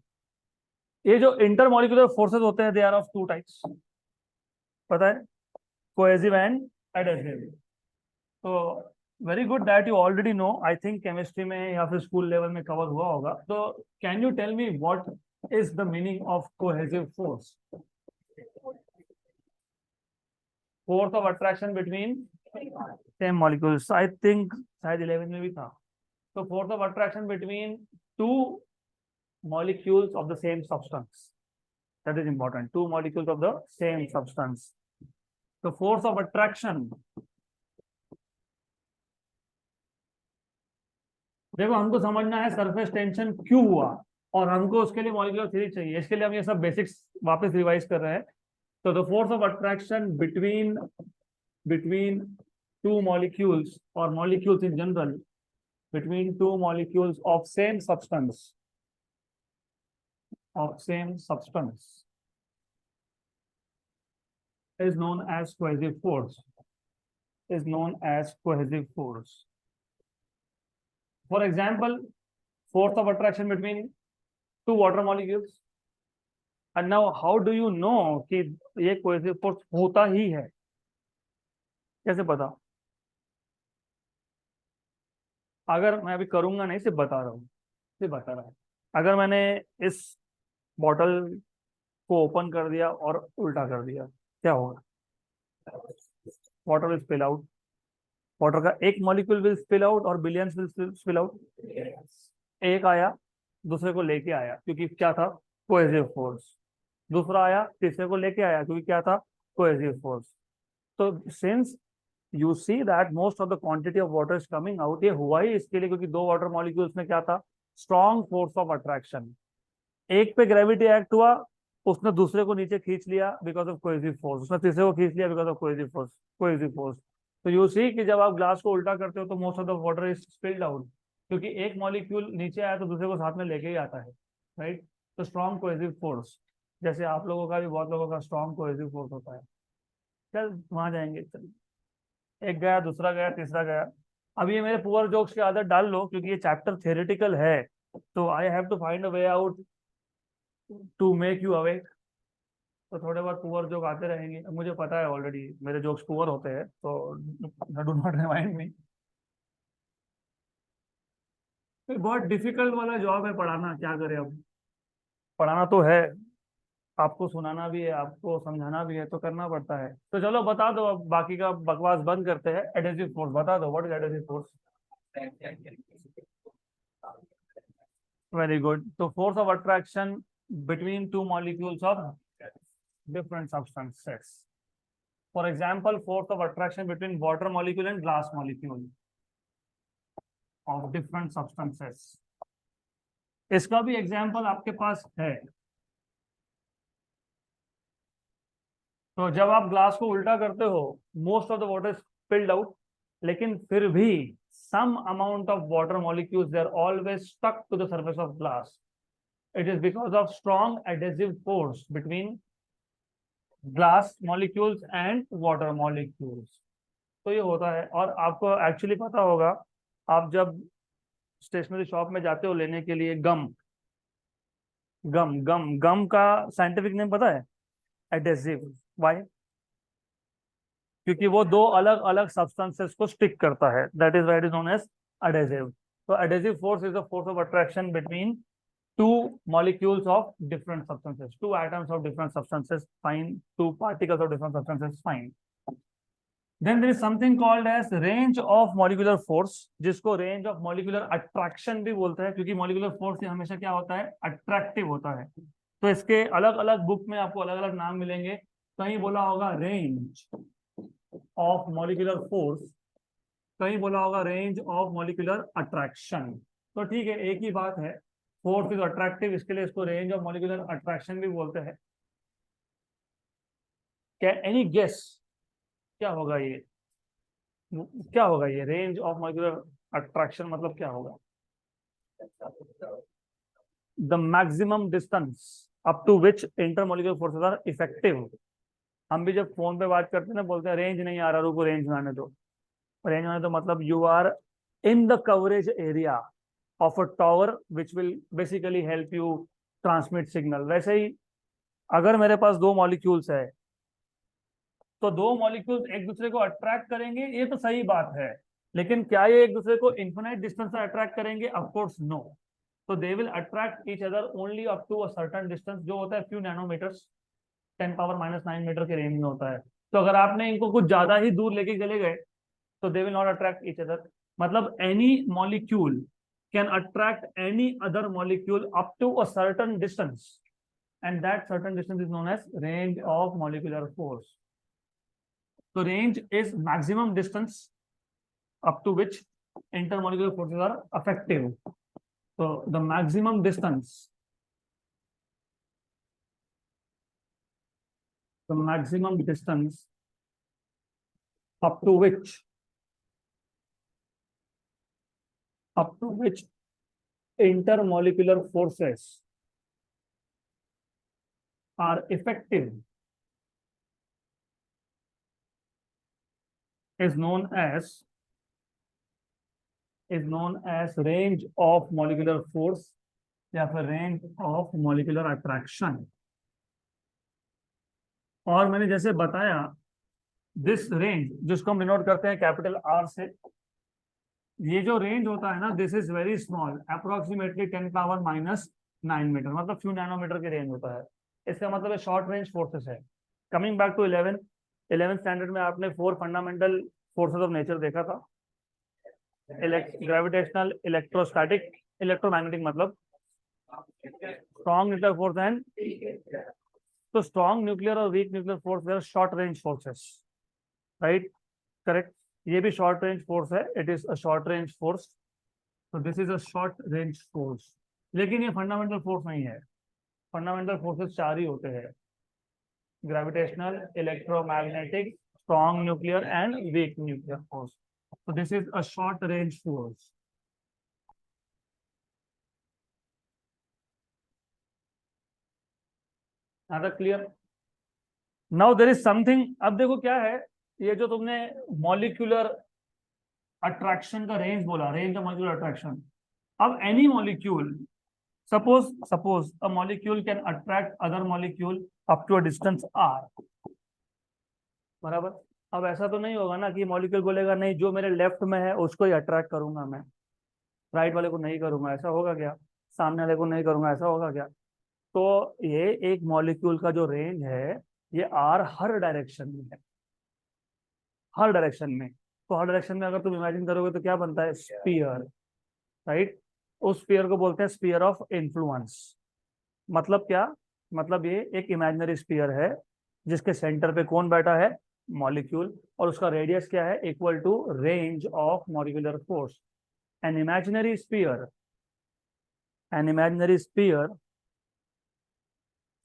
ये जो इंटरमोलिकुलर फोर्सेस होते हैं, they are of two types, पता है, कोहेसिव एंड एडहेसिव। तो very good that you already know, I think chemistry में या फिर स्कूल लेवल में कवर हुआ होगा। तो can you tell me what is the meaning of cohesive force? Force of attraction between same molecules, I think शायद 11 में भी था। तो force of attraction between two molecules of the same substance, that is important, two molecules of the same substance. The force of attraction, देखो हमको समझना है सरफेस टेंशन क्यों हुआ, और हमको उसके लिए मॉलिक्यूलर थ्योरी चाहिए। इसके लिए हम ये सब बेसिक्स वापस रिवाइज कर रहे हैं। तो the force of attraction between two molecules और molecules in general, between two molecules of same substance is known as cohesive force, For example, force of attraction between two water molecules. And now how do you know कि ये cohesive force होता ही है? कैसे पता? अगर मैं अभी करूंगा नहीं, सिर्फ बता रहा हूँ। अगर मैंने इस बॉटल को ओपन कर दिया और उल्टा कर दिया, क्या होगा? Water will spill out, water का एक मॉलिक्यूल विल स्पिल आउट और बिलियंस विल स्पिल आउट। एक आया, दूसरे को लेके आया, क्योंकि क्या था? Cohesive force. दूसरा आया, तीसरे को लेके आया, क्योंकि क्या था? Cohesive force. तो since you see that most of the quantity of water is coming out, ये हुआ ही इसके लिए क्योंकि दो वाटर मॉलिक्यूल्स में क्या था? Strong force of attraction. एक पे ग्रेविटी एक्ट हुआ, उसने दूसरे को नीचे खींच लिया बिकॉज ऑफ कोहेसिव फोर्स, उसने तीसरे को खींच लिया बिकॉज ऑफ कोहेसिव फोर्स। तो यू सी कि जब आप ग्लास को उल्टा करते हो तो most of the water is spilled out, क्योंकि एक मॉलिक्यूल नीचे आया तो दूसरे को साथ में लेके ही आता है, राइट? तो स्ट्रॉन्ग कोहेसिव फोर्स, जैसे आप लोगों का भी बहुत लोगों का स्ट्रॉन्ग कोहेसिव फोर्स होता है। चल वहां जाएंगे, चल एक गया, दूसरा गया, तीसरा गया। अब ये मेरे पुअर जोक्स की आदत डाल लो, क्योंकि ये चैप्टर थियोरेटिकल है, तो I have to find a way out to make you awake. तो थोड़े बहुत पुअर जोक आते रहेंगे, मुझे पता है ऑलरेडी मेरे जोक्स पुअर होते हैं, तो डू नॉट रिमाइंड मी। बहुत डिफिकल्ट वाला जॉब है पढ़ाना, क्या करें अब? पढ़ाना तो है, आपको सुनाना भी है, आपको समझाना भी है, तो करना पड़ता है। तो चलो बता दो, अब बाकी का बकवास बंद करते हैं। एडहेसिव फोर्स बता दो, what is adhesive force? Very good. तो force of attraction between two molecules of different substances. For example, force of attraction between water molecule and glass molecule of different substances. इसका भी एग्जाम्पल आपके पास है। तो जब आप ग्लास को उल्टा करते हो, most of the water spilled out, लेकिन फिर भी some amount of water molecules, they are always stuck to the surface of glass. It is because of strong adhesive force between glass molecules and water molecules. तो ये होता है। और आपको एक्चुअली पता होगा, आप जब स्टेशनरी शॉप में जाते हो लेने के लिए गम का साइंटिफिक नेम पता है? एडेसिव। व्हाई? क्योंकि वो दो अलग अलग सब्सटेंसेस को स्टिक करता है, that is why it is known as adhesive. तो adhesive force is the force of attraction between two molecules of different substances, two atoms of different substances, fine, two particles of different substances, fine. Then there is something called as range of molecular force, जिसको range of molecular attraction भी बोलते हैं, क्योंकि molecular force ये हमेशा क्या होता है? अट्रैक्टिव होता है। तो इसके अलग अलग बुक में आपको अलग अलग नाम मिलेंगे। कहीं बोला होगा रेंज ऑफ मॉलिक्यूलर फोर्स, कहीं बोला होगा रेंज ऑफ मॉलिक्यूलर अट्रैक्शन। तो ठीक है, एक ही बात है। फोर्स इज अट्रैक्टिव, इसके लिए इसको रेंज ऑफ मॉलिक्यूलर अट्रैक्शन भी बोलते हैं। क्या एनी गेस क्या होगा ये? क्या होगा ये रेंज ऑफ मॉलिक्यूलर अट्रैक्शन? मतलब क्या होगा? The maximum distance up to which intermolecular forces are effective हम भी जब फोन पे बात करते हैं ना, बोलते हैं रेंज नहीं आ रहा, रुको रेंज में आने दो। रेंज में आने तो मतलब you are in the coverage area of a tower which will basically help you transmit signal. वैसे ही अगर मेरे पास दो मॉलिक्यूल्स है, तो दो मॉलिक्यूल्स एक दूसरे को अट्रैक्ट करेंगे, ये तो सही बात है, लेकिन क्या ये एक दूसरे को इन्फिनाइट डिस्टेंस से अट्रैक्ट करेंगे? Of course no. तो they will attract each other only up to a certain distance, जो होता है फ्यू नैनोमीटर्स, 10⁻⁹ मीटर के रेंज में होता है। तो अगर आपने इनको कुछ ज्यादा ही दूर लेके चले गए, तो they will not attract each other. मतलब any molecule can attract any other molecule up to a certain distance, and that certain distance is known as range of molecular force. So range is maximum distance up to which intermolecular forces are effective. So the maximum distance, up to which intermolecular forces are effective is known as range of molecular force या फिर range of molecular attraction। और मैंने जैसे बताया, दिस रेंज जिसको हम डिनोट करते हैं कैपिटल आर से, ये जो रेंज होता है ना, this is very small, approximately 10⁻⁹ metre, मतलब फ्यू नैनोमीटर की रेंज होता है। इसका मतलब है शॉर्ट रेंज फोर्सेस है। Coming back to 11th standard में आपने 4 फंडामेंटल फोर्सेस ऑफ नेचर देखा था, ग्रेविटेशनल, इलेक्ट्रोस्टैटिक, इलेक्ट्रोमैग्नेटिक, मतलब स्ट्रॉन्ग न्यूक्लियर फोर्स एंड, तो स्ट्रॉन्ग न्यूक्लियर और weak nuclear force where short range forces, right, correct. ये भी शॉर्ट रेंज फोर्स है, it is a short range force, तो this is a short range force. लेकिन ये फंडामेंटल फोर्स नहीं है। फंडामेंटल फोर्सेस 4 ही होते हैं, gravitational, electromagnetic, strong nuclear and weak nuclear force. तो this is a short range force. Clear? Now there is something, अब देखो क्या है, ये जो तुमने मॉलिक्यूलर अट्रैक्शन का रेंज बोला, रेंज ऑफ मॉलिक्यूलर अट्रैक्शन, अब any molecule, suppose a molecule can attract other molecule up to a distance r, बराबर। अब ऐसा तो नहीं होगा ना कि मॉलिक्यूल बोलेगा नहीं जो मेरे लेफ्ट में है उसको ही अट्रैक्ट करूंगा मैं, राइट वाले को नहीं करूंगा, ऐसा होगा क्या? सामने वाले को नहीं करूंगा, ऐसा होगा क्या? तो ये एक मॉलिक्यूल का जो रेंज है, ये आर हर डायरेक्शन में है, हर डायरेक्शन में। तो हर डायरेक्शन में अगर तुम इमेजिन करोगे तो क्या बनता है? Spear, right. उस स्पीयर को बोलते हैं स्पीयर ऑफ इन्फ्लुएंस। मतलब क्या? मतलब ये एक इमेजिनरी स्पीयर है जिसके सेंटर पे कौन बैठा है? मॉलिक्यूल, और उसका रेडियस क्या है? Equal to range of molecular force. An imaginary sphere,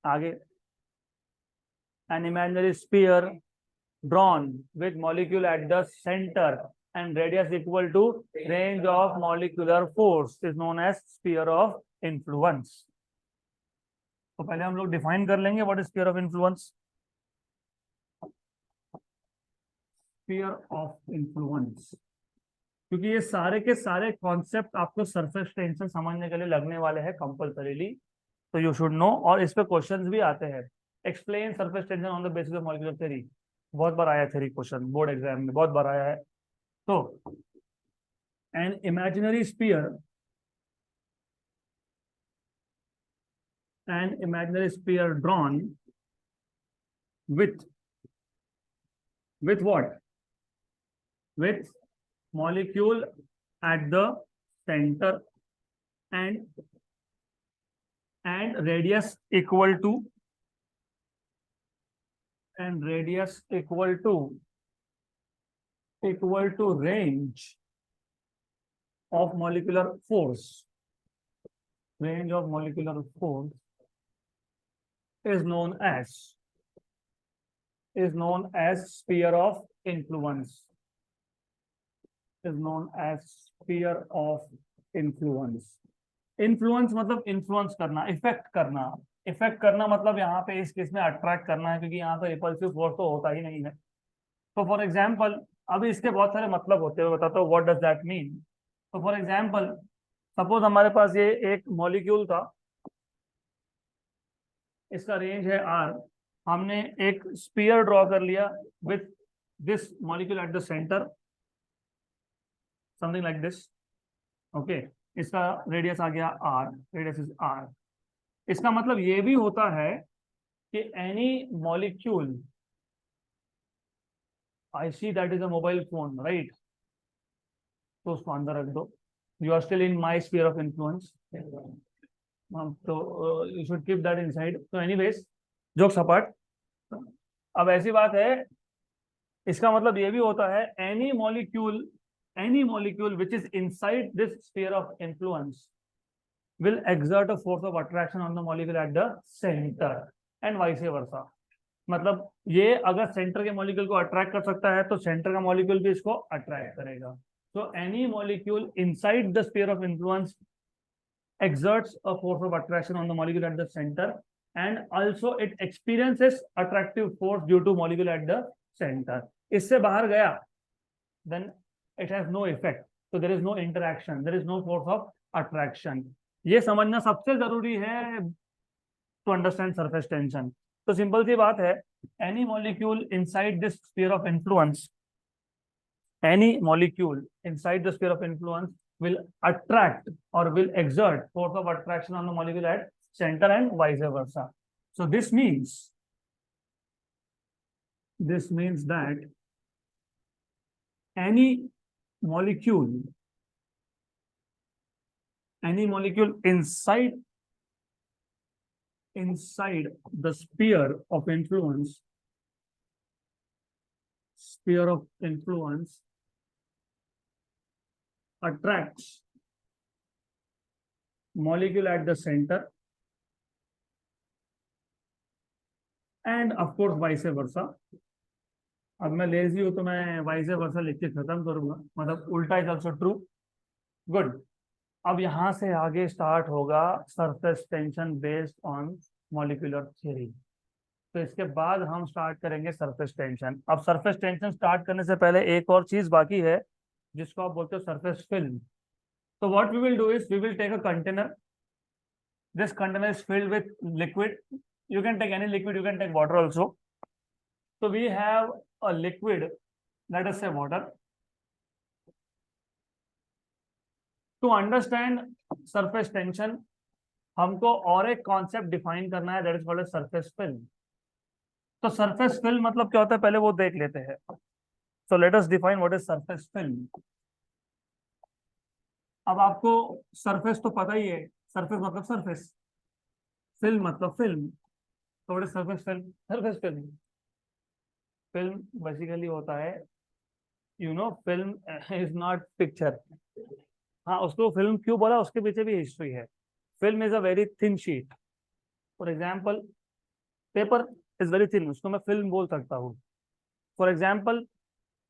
आगे, an imaginary sphere drawn with molecule at the center and radius equal to range of molecular force is known as sphere of influence। तो पहले हम लोग डिफाइन कर लेंगे what is sphere of influence. Sphere of influence, क्योंकि ये सारे के सारे कॉन्सेप्ट आपको सरफेस टेंशन समझने के लिए लगने वाले हैं कंपलसरीली, तो यू शुड नो। और इस पे क्वेश्चंस भी आते हैं, explain surface tension on the basis of molecular theory, बहुत बार आया थ्योरी क्वेश्चन, बोर्ड एग्जाम में बहुत बार आया है। तो an imaginary sphere, drawn with what? With molecule at the center and radius equal to range of molecular force. Range of molecular force is known as sphere of influence. Influence मतलब इन्फ्लुएंस करना, इफेक्ट करना, इफेक्ट करना मतलब यहाँ पे इस केस में अट्रैक्ट करना है, क्योंकि यहाँ पे रिपल्सिव फोर्स तो होता ही नहीं है। तो फॉर एग्जाम्पल, अभी इसके बहुत सारे मतलब होते हैं, बताता हूँ व्हाट डज दैट मीन। तो फॉर एग्जाम्पल, सपोज हमारे पास ये एक मॉलिक्यूल था, इसका रेंज है आर। हमने एक स्पीयर ड्रॉ कर लिया with this molecule at the centre, something like this. Okay, इसका रेडियस आ गया आर, रेडियस इज आर। इसका मतलब ये भी होता है कि any molecule, I see that is a mobile phone, right, तो उसको अंदर रख दो, you are still in my sphere of influence, तो you should keep that inside. तो एनीवेज, जोक्स अपार्ट, अब ऐसी बात है, इसका मतलब ये भी होता है any molecule which is inside this sphere of influence will exert a force of attraction on the molecule at the center and vice versa। मतलब ये अगर सेंटर के मॉलिक्यूल को अट्रैक्ट कर सकता है तो सेंटर का मॉलिक्यूल भी इसको अट्रैक्ट करेगा। so any molecule inside the sphere of influence exerts a force of attraction on the molecule at the center, and also it experiences attractive force due to molecule at the center। इससे बाहर गया then it has no effect, so there is no interaction, there is no force of attraction। ये समझना सबसे जरूरी है टू अंडरस्टैंड सरफेस टेंशन। तो सिंपल सी बात है, any molecule inside this sphere of influence, any molecule inside the sphere of influence will attract or will exert force of attraction on the molecule at center and vice versa। so this means that any molecule inside the sphere of influence attracts molecule at the center and of course vice versa। अब मैं लेजी हूं तो मैं वाइस वर्सा लिख के खत्म करूंगा, मतलब उल्टा इज ऑल्सो ट्रू। गुड, अब यहां से आगे स्टार्ट होगा surface tension based on molecular theory. तो इसके बाद हम स्टार्ट करेंगे सरफेस टेंशन। अब सरफेस टेंशन स्टार्ट करने से पहले एक और चीज बाकी है जिसको आप बोलते हो सरफेस फिल्म। तो what we will do is we will take a container, this container is filled with liquid, you can take any liquid, you can take water also। so we have a liquid, let us say water। to understand surface tension हमको और एक कॉन्सेप्ट डिफाइन करना है, that is called surface film. तो सरफेस फिल्म मतलब क्या होता है पहले वो देख लेते हैं। सो let us define what is surface film. अब आपको सरफेस तो पता ही है, सरफेस मतलब सरफेस, फिल्म मतलब फिल्म। तो what is surface film? Surface film, film basically होता है, फिल्म इज नॉट पिक्चर। हाँ, उसको फिल्म क्यों बोला उसके पीछे भी हिस्ट्री है। Film is a very thin sheet, for example paper is very thin, उसको मैं फिल्म बोल सकता हूँ। फॉर एग्जाम्पल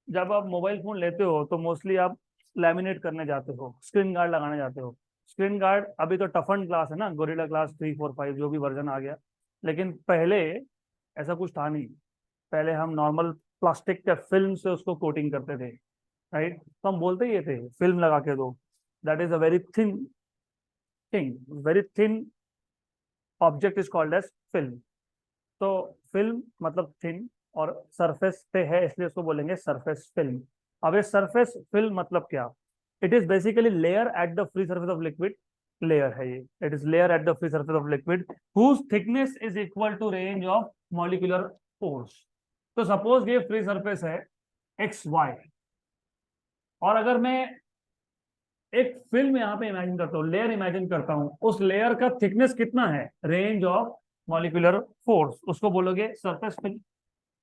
जब आप मोबाइल फोन लेते हो तो मोस्टली आप लैमिनेट करने जाते हो, स्क्रीन गार्ड लगाने जाते हो। स्क्रीन गार्ड अभी तो टफन ग्लास है ना, गोरिल्ला ग्लास 3, 4, 5 जो भी वर्जन आ गया, लेकिन पहले ऐसा कुछ था नहीं। पहले हम नॉर्मल प्लास्टिक के फिल्म से उसको कोटिंग करते थे, राइट। तो हम बोलते ही थे फिल्म लगा के दो, that is a very thin thing, very thin object is called as film. तो फिल्म मतलब थिन और सरफेस पे है इसलिए उसको बोलेंगे सरफेस फिल्म। अब ये सरफेस फिल्म मतलब क्या? It is basically layer at the free surface of liquid, layer है ये, it is layer at the free surface of liquid whose thickness is equal to range of molecular force. तो सपोज ये फ्री सरफेस है एक्स वाई, और अगर मैं एक फिल्म यहाँ पे इमेजिन करता हूँ, लेयर इमेजिन करता हूँ, उस लेयर का थिकनेस कितना है, रेंज ऑफ मॉलिक्यूलर फोर्स, उसको बोलोगे सरफेस फिल्म।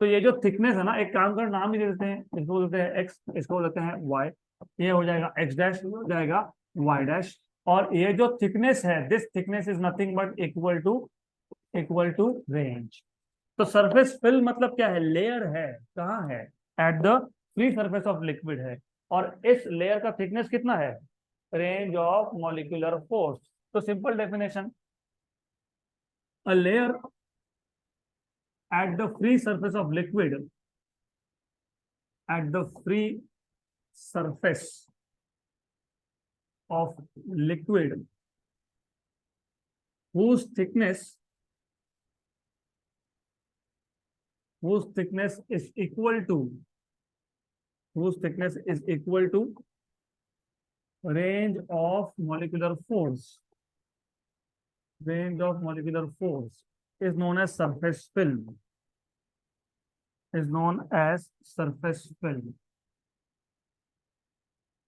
तो ये जो थिकनेस है ना, एक काम कर नाम ही दे देते हैं, इसको बोलते हैं एक्स, इसको बोलते हैं वाई। ये हो जाएगा एक्स डैश, हो जाएगा वाई डैश। और ये जो थिकनेस है, this thickness is nothing but equal to range. तो सरफेस फिल्म मतलब क्या है? लेयर है, कहाँ है? At the free surface of liquid है, और इस लेयर का थिकनेस कितना है? Range of molecular force. तो simple definition, a layer at the free surface of liquid, at the free surface of liquid whose thickness is equal to range of molecular force is known as surface film,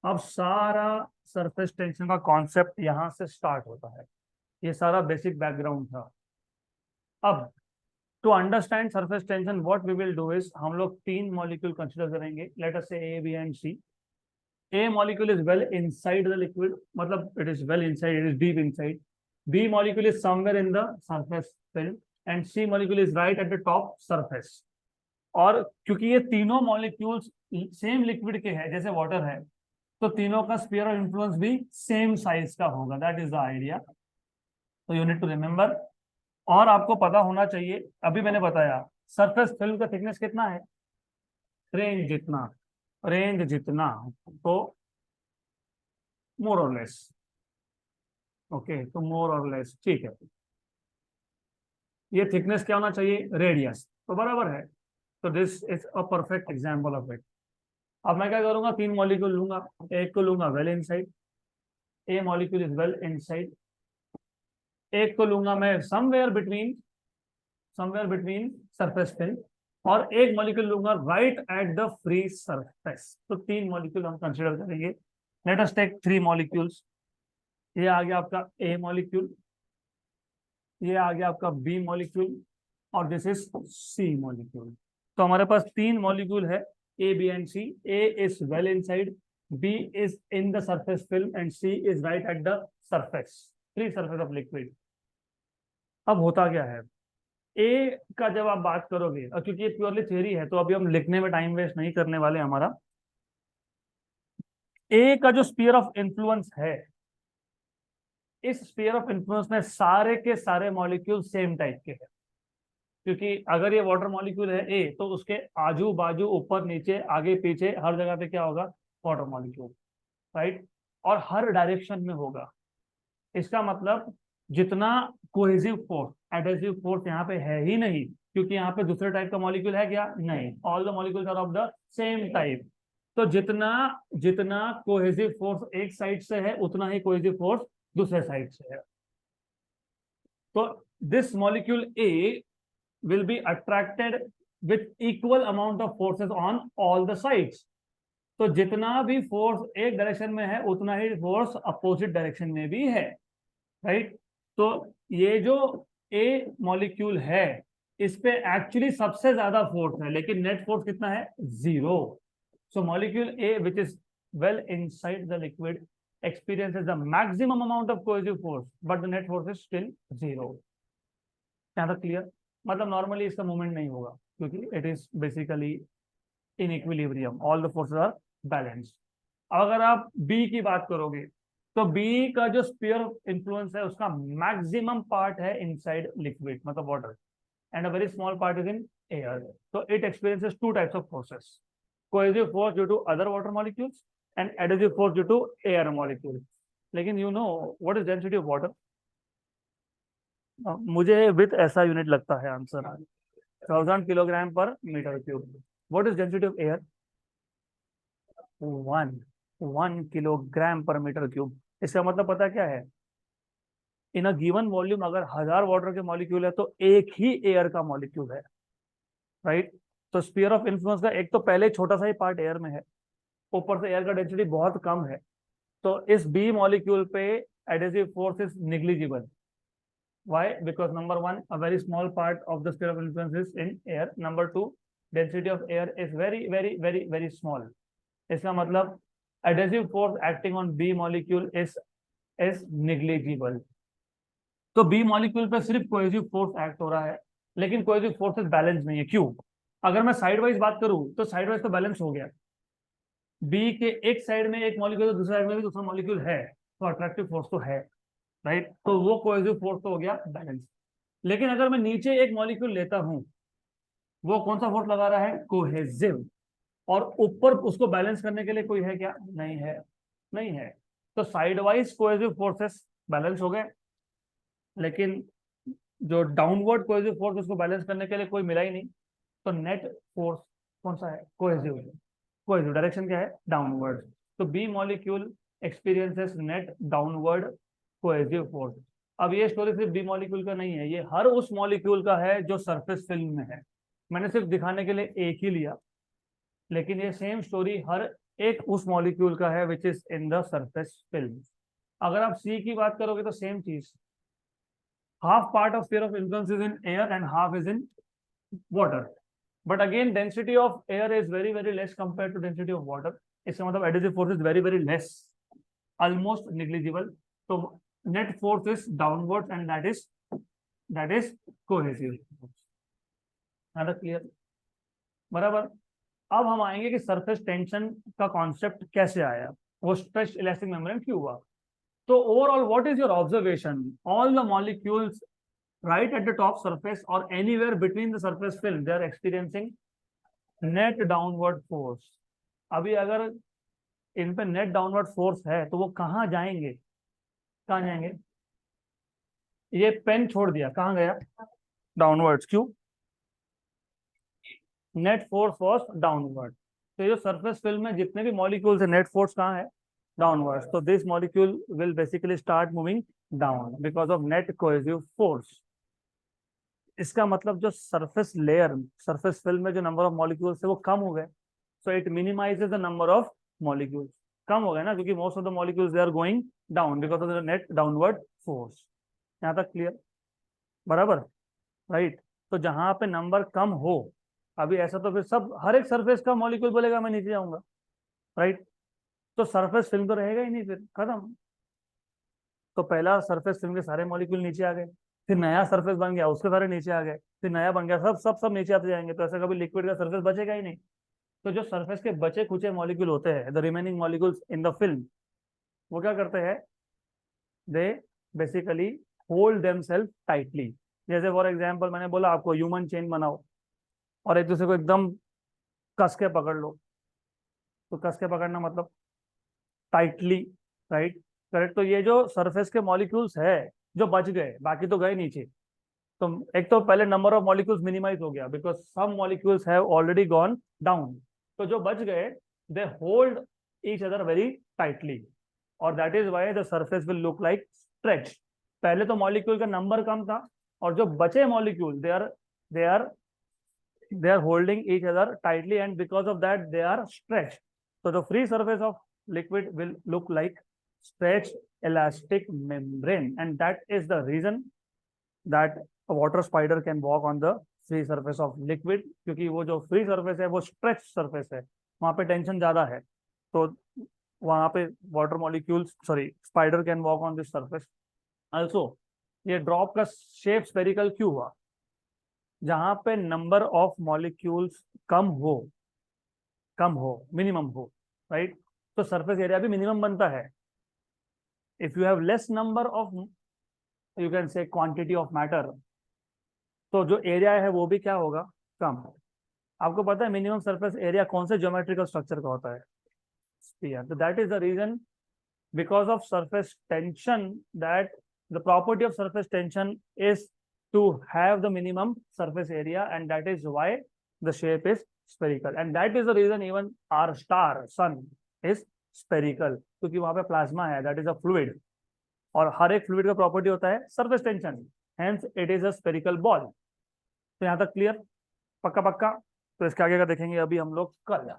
अब सारा सरफेस टेंशन का कॉन्सेप्ट यहां से स्टार्ट होता है। ये सारा बेसिक बैकग्राउंड था। अब to understand surface tension what we will do is, हम लोग 3 मॉलिक्यूल कंसीडर करेंगे। Let us say A, B and C. A molecule is well inside the liquid, मतलब it is well inside, it is deep inside. B molecule is somewhere in the surface film and C molecule is right at the top surface. और क्योंकि ये तीनों मॉलिक्यूल्स सेम लिक्विड के हैं, जैसे वाटर है, तो तीनों का स्फीयर ऑफ इन्फ्लुएंस भी सेम साइज का होगा। दैट इज द आइडिया, तो यू नीड टू रिमेंबर। और आपको पता होना चाहिए, अभी मैंने बताया सरफेस फिल्म का थिकनेस कितना है, रेंज जितना, तो मोर और लेस। ओके, तो मोर और लेस, ठीक है। ये थिकनेस क्या होना चाहिए, रेडियस, तो बराबर है। तो this is a perfect example of it. अब मैं क्या करूंगा, 3 मॉलिक्यूल लूंगा, एक को लूंगा well inside, A molecule is well inside. एक को लूंगा मैं समवेयर बिटवीन सरफेस फिल्म, और एक मॉलिक्यूल लूंगा right at the free surface. तो 3 मॉलिक्यूल हम कंसीडर करेंगे। Let us take 3 molecules. ये आ गया आपका ए मॉलिक्यूल, ये आ गया आपका बी मॉलिक्यूल, और दिस इज सी मॉलिक्यूल। तो हमारे पास 3 मॉलिक्यूल है, A, B and C. A is well inside, B is in the surface film and C is right at the surface, free surface of liquid. अब होता क्या है, ए का जब आप बात करोगे, और क्योंकि ये प्योरली थ्योरी है तो अभी हम लिखने में टाइम वेस्ट नहीं करने वाले हमारा। ए का जो स्फीयर ऑफ इन्फ्लुएंस है, इस स्फीयर ऑफ इन्फ्लुएंस में सारे के सारे मॉलिक्यूल सेम टाइप के हैं। क्योंकि अगर ये वाटर मॉलिक्यूल है ए, तो उसके आजू बाजू, ऊपर नीचे, आगे पीछे, हर जगह पे क्या होगा, वाटर मॉलिक्यूल, राइट। और हर डायरेक्शन में होगा। इसका मतलब जितना कोहेसिव फोर्स, एडहेसिव फोर्स यहाँ पे है ही नहीं, क्योंकि यहाँ पे दूसरे टाइप का मॉलिक्यूल है क्या, नहीं, all the molecules are of the same type. तो जितना कोहेसिव फोर्स एक साइड से है, उतना ही कोहेसिव फोर्स दूसरे साइड से है। तो this molecule A will be attracted with equal amount of forces on all the sides. तो जितना भी फोर्स एक डायरेक्शन में है, उतना ही फोर्स अपोजिट डायरेक्शन में भी है, राइट। तो ये जो ए मॉलिक्यूल है, इस पे एक्चुअली सबसे ज्यादा फोर्स है, लेकिन नेट फोर्स कितना है, 0। So molecule A which is well inside the liquid experiences the maximum amount of cohesive force, but the net force is still 0. क्या था क्लियर? मतलब नॉर्मली इसका मूवमेंट नहीं होगा, क्योंकि it is basically in equilibrium, all the forces are balanced. अगर आप बी की बात करोगे, तो बी का जो स्फीयर ऑफ इन्फ्लुएंस है, उसका मैक्सिमम पार्ट है इनसाइड लिक्विड, मतलब water, and a very small part is in air. तो it experiences 2 types of forces, cohesive force due to other water molecules and adhesive force due to air molecule. लेकिन you know what is density of water? मुझे विथ ऐसा यूनिट लगता है answer, 1000 kilogram per metre cube. What is density of air? 1 kilogram per metre cube. इसका मतलब पता क्या है, इन अ गिवन वॉल्यूम अगर 1000 वाटर के मॉलिक्यूल है, तो एक ही एयर का मॉलिक्यूल है, राइट। तो स्फीयर ऑफ इन्फ्लुएंस का एक तो पहले छोटा सा ही पार्ट एयर में है, ऊपर से एयर का डेंसिटी बहुत कम है। तो इस बी मॉलिक्यूल पे adhesive force is negligible. Why? Because number 1, a very small part of the sphere of influence is in air. Number 2, density of air is very small. इसका मतलब adhesive force acting on B molecule is negligible. तो B molecule पे सिर्फ cohesive force act हो रहा है, लेकिन cohesive forces बैलेंस नहीं है। क्यों? अगर मैं साइड वाइज बात करूं, तो साइड वाइज तो बैलेंस हो गया। B के एक साइड में एक मॉलिक्यूल, दूसरे साइड में भी दूसरा मॉलिक्यूल है, तो अट्रैक्टिव फोर्स तो है, राइट। तो वो कोहेसिव फोर्स तो हो गया बैलेंस। लेकिन अगर मैं नीचे एक मॉलिक्यूल लेता हूं, वो कौन सा फोर्स लगा रहा है? कोहेसिव। और ऊपर उसको बैलेंस करने के लिए कोई है क्या? नहीं है, नहीं है। तो side wise cohesive forces balance हो गए, लेकिन जो डाउनवर्ड कोहेसिव फोर्स उसको बैलेंस करने के लिए कोई मिला ही नहीं। तो नेट फोर्स कौन सा है? कोहेसिव। कोहेसिव डायरेक्शन क्या है? डाउनवर्ड। तो B molecule experiences net downward cohesive force. अब ये स्टोरी सिर्फ बी मॉलिक्यूल का नहीं है, ये हर उस मॉलिक्यूल का है जो सरफेस फिल्म में है। मैंने सिर्फ दिखाने के लिए एक ही लिया, लेकिन ये सेम स्टोरी हर एक उस मॉलिक्यूल का है विच is in the surface film. अगर आप सी की बात करोगे तो सेम चीज, half part of sphere of influence is in air and half is in water. But again, density of air is very very less compared to density of water. इसका मतलब adhesive force is very very less, almost negligible. So net force is downwards and that is cohesive. है ना क्लियर? बराबर। अब हम आएंगे कि सरफेस टेंशन का कॉन्सेप्ट कैसे आया, वो स्ट्रेच इलास्टिक मेम्ब्रेन क्यों हुआ। तो overall what is your observation? All the molecules right at the top surface or anywhere between the surface film they are experiencing net downward force. अभी अगर इन पे नेट डाउनवर्ड फोर्स है तो वो कहाँ जाएंगे? कहाँ जाएंगे? ये पेन छोड़ दिया, कहाँ गया? डाउनवर्ड्स। क्यों? Net force was downward. तो ये सरफेस फिल्म में जितने भी मॉलिक्यूल्स है, नेट फोर्स कहाँ है? डाउनवर्ड्स। तो this molecule will basically start moving down because of net cohesive force. इसका मतलब जो सरफेस लेयर, सरफेस फिल्म में जो नंबर ऑफ मॉलिक्यूल्स है वो कम हो गए। So it minimizes the number of molecules. कम हो गए ना, क्योंकि most of the molecules they are going down because of the net downward force. यहाँ तक क्लियर? बराबर, राइट। तो जहां पे नंबर कम हो, अभी ऐसा तो फिर सब हर एक सरफेस का मॉलिक्यूल बोलेगा मैं नीचे जाऊंगा, राइट। तो सरफेस फिल्म तो रहेगा ही नहीं, फिर खत्म। तो पहला सरफेस फिल्म के सारे मॉलिक्यूल नीचे आ गए, फिर नया सरफेस बन गया उसके सारे नीचे आ गए, फिर नया बन गया, सब सब सब नीचे आते जाएंगे। तो ऐसा कभी लिक्विड का सरफेस बचेगा ही नहीं। तो जो सरफेस के बचे खुचे मॉलिक्यूल होते हैं, the remaining molecules in the film, वो क्या करते हैं? They basically hold themselves tightly. जैसे फॉर एग्जांपल मैंने बोला आपको ह्यूमन चेन बनाओ और एक दूसरे को एकदम कस के पकड़ लो। तो कस के पकड़ना मतलब टाइटली, राइट, करेक्ट। तो ये जो सरफेस के मॉलिक्यूल्स है जो बच गए, बाकी तो गए नीचे। तो एक तो पहले नंबर ऑफ मॉलिक्यूल्स मिनिमाइज हो गया because some molecules have already gone down. तो जो बच गए they hold each other very tightly, और that is why the surface will look like stretch. पहले तो मॉलिक्यूल का नंबर कम था, और जो बचे molecule they are holding each other tightly, and because of that they are stretched. So the free surface of liquid will look like stretched elastic membrane, and that is the reason that a water spider can walk on the free surface of liquid, क्योंकि वो जो free surface है वो stretched surface है, वहाँ पे टेंशन ज्यादा है। तो वहाँ पे water molecules, sorry, spider can walk on this surface. Also ये ड्रॉप का शेप स्फेरिकल क्यों हुआ? जहां पे नंबर ऑफ मॉलिक्यूल्स कम हो, मिनिमम हो, राइट। तो सरफेस एरिया भी मिनिमम बनता है। If you have less number of, you can say quantity of matter, तो जो एरिया है वो भी क्या होगा? कम। आपको पता है मिनिमम सरफेस एरिया कौन से ज्योमेट्रिकल स्ट्रक्चर का होता है? स्फीयर। तो that is the reason, because of surface tension, that the property of surface tension is to have the minimum surface area, and that is why the shape is spherical, and that is the reason even our star sun is spherical, क्योंकि वहां पे प्लाज्मा है, that is a fluid, और हर एक फ्लूइड का प्रॉपर्टी होता है surface tension, hence it is a spherical ball. तो यहाँ तक क्लियर? पक्का पक्का? तो इसके आगे का देखेंगे अभी हम लोग कल।